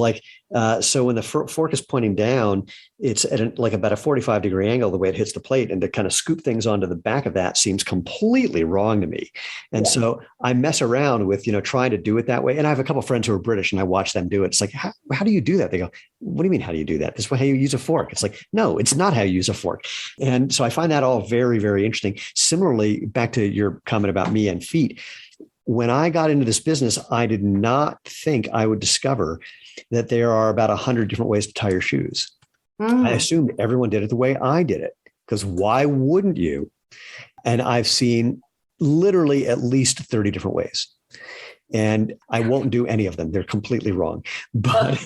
so when the fork is pointing down, it's at about a 45-degree angle, the way it hits the plate, and to kind of scoop things onto the back of that seems completely wrong to me. And so I mess around with, trying to do it that way. And I have a couple of friends who are British, and I watch them do it. It's like, how do you do that? They go, what do you mean? How do you do that? It's how you use a fork. It's like, no, it's not how you use a fork. And so I find that all very, very interesting. Similarly, back to your comment about me and feet. When I got into this business, I did not think I would discover that there are about 100 different ways to tie your shoes. I assumed everyone did it the way I did it, because why wouldn't you? And I've seen literally at least 30 different ways. And I won't do any of them. They're completely wrong. But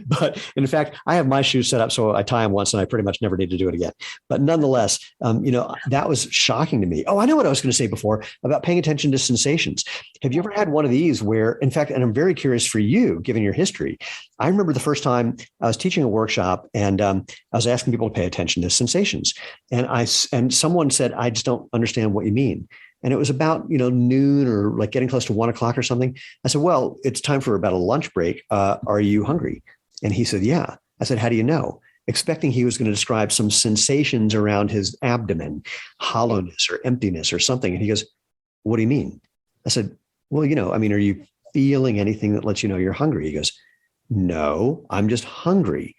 But in fact, I have my shoes set up so I tie them once and I pretty much never need to do it again. But nonetheless, that was shocking to me. Oh, I know what I was going to say before about paying attention to sensations. Have you ever had one of these where, in fact, and I'm very curious for you, given your history, I remember the first time I was teaching a workshop and I was asking people to pay attention to sensations. And someone said, I just don't understand what you mean. And it was about, noon or like getting close to 1 o'clock or something. I said, well, it's time for about a lunch break. Are you hungry? And he said, yeah. I said, how do you know? Expecting he was going to describe some sensations around his abdomen, hollowness or emptiness or something. And he goes, what do you mean? I said, well, are you feeling anything that lets you know you're hungry? He goes, no, I'm just hungry.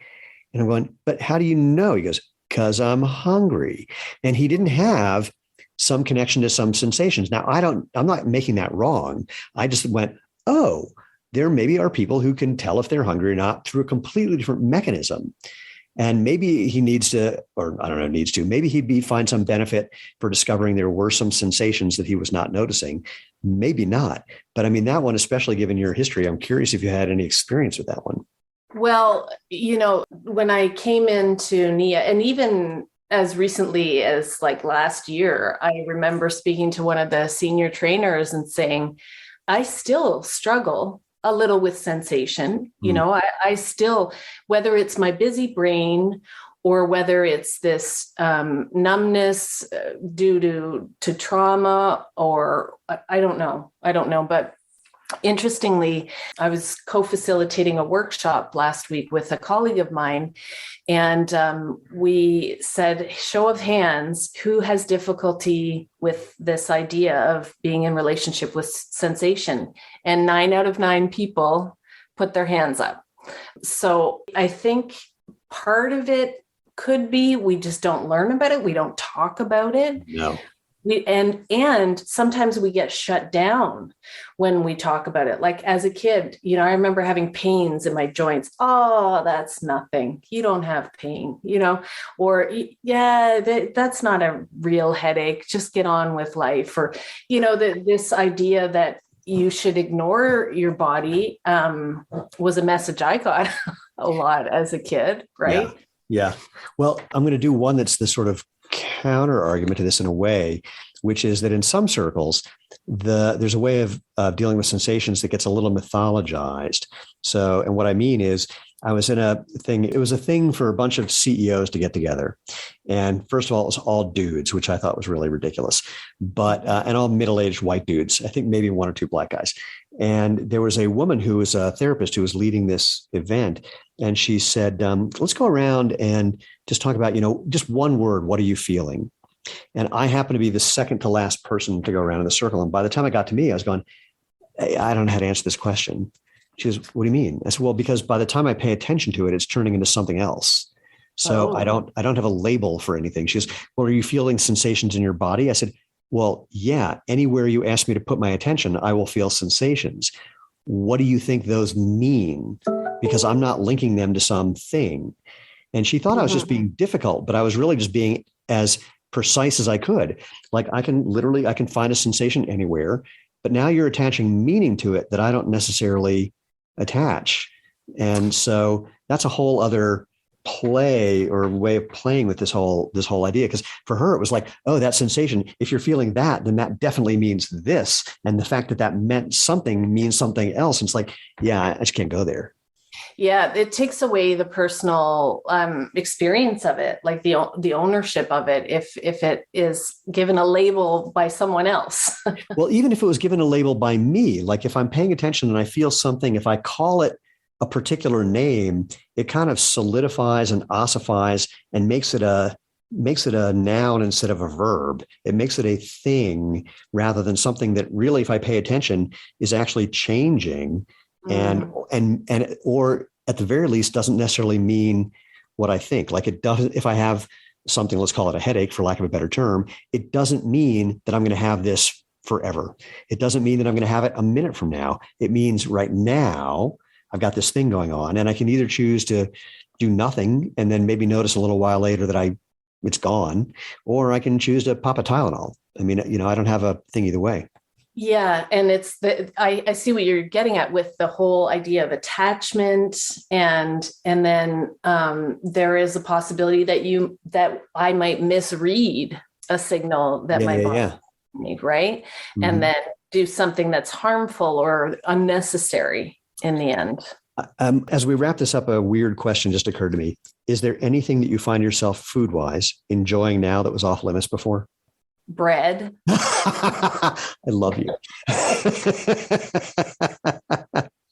And I'm going, but how do you know? He goes, because I'm hungry. And he didn't have some connection to some sensations. Now, I'm not making that wrong. I just went, oh, there maybe are people who can tell if they're hungry or not through a completely different mechanism. And maybe he needs to, or I don't know, maybe he'd find some benefit for discovering there were some sensations that he was not noticing. Maybe not. But I mean, that one, especially given your history, I'm curious if you had any experience with that one. Well, when I came into Nia, and even as recently as like last year, I remember speaking to one of the senior trainers and saying, I still struggle a little with sensation. I still, whether it's my busy brain or whether it's this numbness due to trauma, or I don't know. But interestingly, I was co-facilitating a workshop last week with a colleague of mine, and we said, show of hands, who has difficulty with this idea of being in relationship with sensation? And 9 out of 9 people put their hands up. So I think part of it could be we just don't learn about it. We don't talk about it. No. And sometimes we get shut down when we talk about it. Like as a kid, I remember having pains in my joints. Oh, that's nothing. You don't have pain, or that's not a real headache. Just get on with life. Or, this idea that you should ignore your body was a message I got a lot as a kid. Right. Yeah. Well, I'm going to do one that's the sort of counter argument to this in a way, which is that in some circles, there's a way of dealing with sensations that gets a little mythologized. So, and what I mean is, I was in a thing, it was a thing for a bunch of CEOs to get together. And first of all, it was all dudes, which I thought was really ridiculous, but, and all middle-aged white dudes, I think maybe 1 or 2 black guys. And there was a woman who was a therapist who was leading this event. And she said, let's go around and just talk about, just one word. What are you feeling? And I happened to be the second to last person to go around in the circle. And by the time it got to me, I was going, I don't know how to answer this question. She goes, what do you mean? I said, well, because by the time I pay attention to it, it's turning into something else. So I don't have a label for anything. She goes, well, are you feeling sensations in your body? I said, well, yeah, anywhere you ask me to put my attention, I will feel sensations. What do you think those mean? Because I'm not linking them to something. And she thought I was just being difficult, but I was really just being as precise as I could. Like I can find a sensation anywhere, but now you're attaching meaning to it that I don't necessarily attach. And so that's a whole other play or way of playing with this whole idea. Because for her, it was like, oh, that sensation, if you're feeling that, then that definitely means this. And the fact that that meant something means something else. And it's like, yeah, I just can't go there. Yeah, it takes away the personal experience of it, like the ownership of it, if it is given a label by someone else. Well, even if it was given a label by me, like if I'm paying attention and I feel something, if I call it a particular name, it kind of solidifies and ossifies and makes it a noun instead of a verb. It makes it a thing rather than something that really, if I pay attention, is actually changing. And or at the very least doesn't necessarily mean what I think. Like it doesn't, if I have something, let's call it a headache for lack of a better term, it doesn't mean that I'm going to have this forever. It doesn't mean that I'm going to have it a minute from now. It means right now I've got this thing going on, and I can either choose to do nothing and then maybe notice a little while later that it's gone, or I can choose to pop a Tylenol. I mean, I don't have a thing either way. Yeah, and I see what you're getting at with the whole idea of attachment, and then there is a possibility that I might misread a signal that Yeah, my yeah, body yeah. needs, right? And Mhm. then do something that's harmful or unnecessary in the end. As we wrap this up, a weird question just occurred to me. Is there anything that you find yourself food wise enjoying now that was off limits before? Bread. I love you. I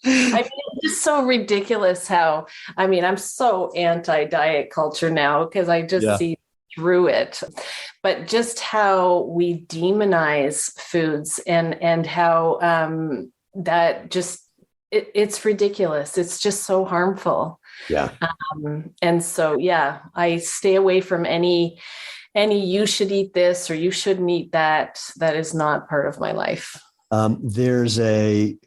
mean, it's just so ridiculous how, I mean, I'm so anti-diet culture now because I just Yeah. see through it. But just how we demonize foods and how that just it's ridiculous. It's just so harmful. Yeah. And so yeah, I stay away from any you should eat this or you shouldn't eat that. That is not part of my life. There's a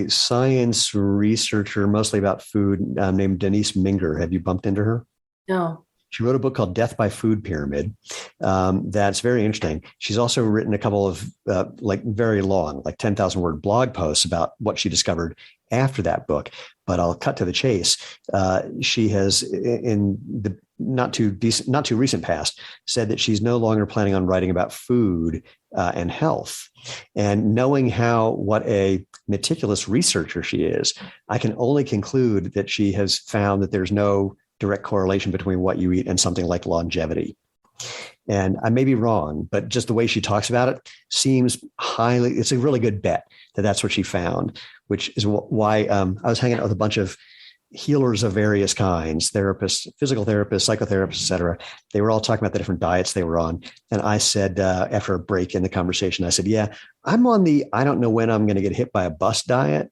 science researcher, mostly about food, named Denise Minger. Have you bumped into her? No. She wrote a book called Death by Food Pyramid. That's very interesting. She's also written a couple of like very long, like 10,000 word blog posts about what she discovered after that book. But I'll cut to the chase. She has, in the not too recent past, said that she's no longer planning on writing about food and health. And knowing what a meticulous researcher she is, I can only conclude that she has found that there's no direct correlation between what you eat and something like longevity. And I may be wrong, but just the way she talks about it seems it's a really good bet that that's what she found, which is why I was hanging out with a bunch of healers of various kinds, therapists, physical therapists, psychotherapists, et cetera. They were all talking about the different diets they were on. And I said, after a break in the conversation, I said, yeah, I'm on the, I don't know when I'm going to get hit by a bus diet.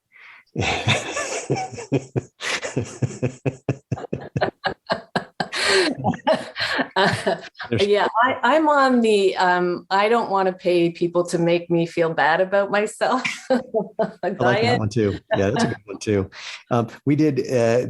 Yeah, I'm on the I don't want to pay people to make me feel bad about myself I like that diet. one too. Yeah, that's a good one too. We did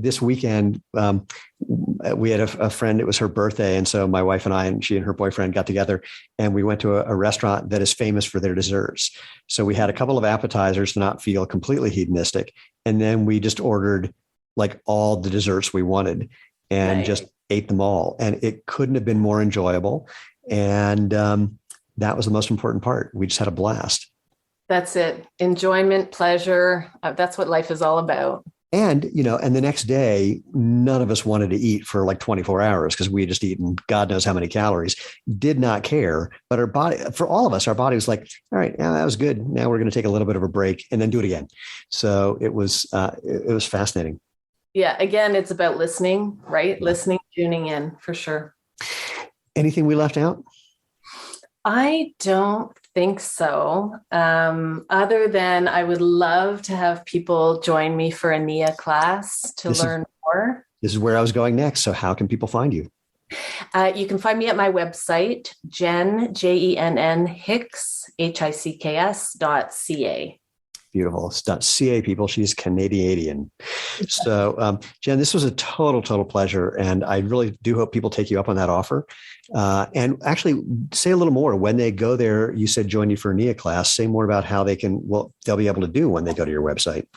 this weekend. We had a friend. It was her birthday, and so my wife and I, and she and her boyfriend got together, and we went to a restaurant that is famous for their desserts. So we had a couple of appetizers to not feel completely hedonistic, and then we just ordered like all the desserts we wanted, and Nice. just ate them all. And it couldn't have been more enjoyable. And that was the most important part. We just had a blast. That's it. Enjoyment, pleasure. That's what life is all about. And, and the next day, none of us wanted to eat for like 24 hours because we had just eaten God knows how many calories, did not care. But our body, for all of us, our body was like, all right, yeah, that was good. Now we're going to take a little bit of a break and then do it again. So it was fascinating. Yeah. Again, it's about listening, right? Yeah. Listening, tuning in for sure. Anything we left out? I don't think so. Other than I would love to have people join me for a Nia class to learn more. This is where I was going next. So how can people find you? You can find me at my website, Jenn, Jenn Hicks, HICKS.ca. Beautiful. It's .ca, people. She's Canadian. So, Jenn, this was a total pleasure. And I really do hope people take you up on that offer. And actually say a little more when they go there. You said join you for a Nia class. Say more about how they'll be able to do when they go to your website.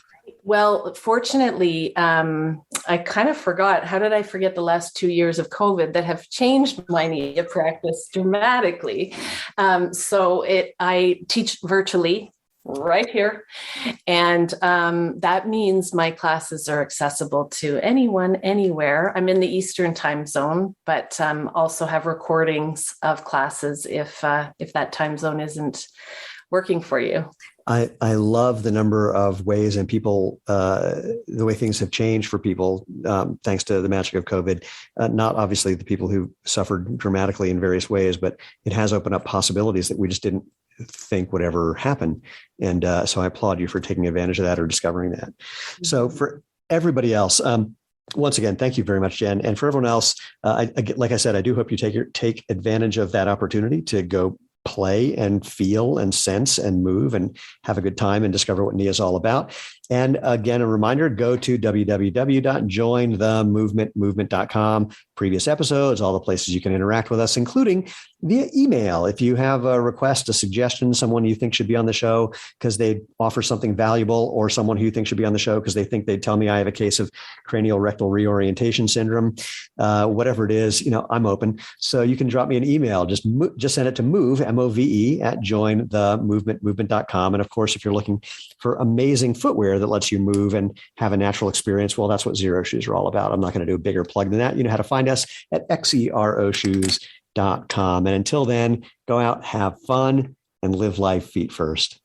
Well, fortunately, I kind of forgot. How did I forget the last 2 years of COVID that have changed my Nia practice dramatically? I teach virtually right here. And that means my classes are accessible to anyone, anywhere. I'm in the Eastern time zone, but also have recordings of classes if that time zone isn't working for you. I love the number of ways and people, the way things have changed for people, thanks to the magic of COVID. Not obviously the people who suffered dramatically in various ways, but it has opened up possibilities that we just didn't think would ever happen. And so I applaud you for taking advantage of that or discovering that. Mm-hmm. So for everybody else, once again, thank you very much, Jenn. And for everyone else, like I said, I do hope you take advantage of that opportunity to go play and feel and sense and move and have a good time and discover what Nia is all about. And again, a reminder, go to www.jointhemovementmovement.com. Previous episodes, all the places you can interact with us, including via email. If you have a request, a suggestion, someone you think should be on the show because they offer something valuable, or someone who you think should be on the show because they think they'd tell me I have a case of cranial rectal reorientation syndrome, whatever it is, I'm open. So you can drop me an email. Just send it to move, M-O-V-E, at jointhemovementmovement.com. And of course, if you're looking for amazing footwear that lets you move and have a natural experience, well, that's what Xero Shoes are all about. I'm not going to do a bigger plug than that. You know how to find us at xeroshoes.com. And until then, go out, have fun, and live life feet first.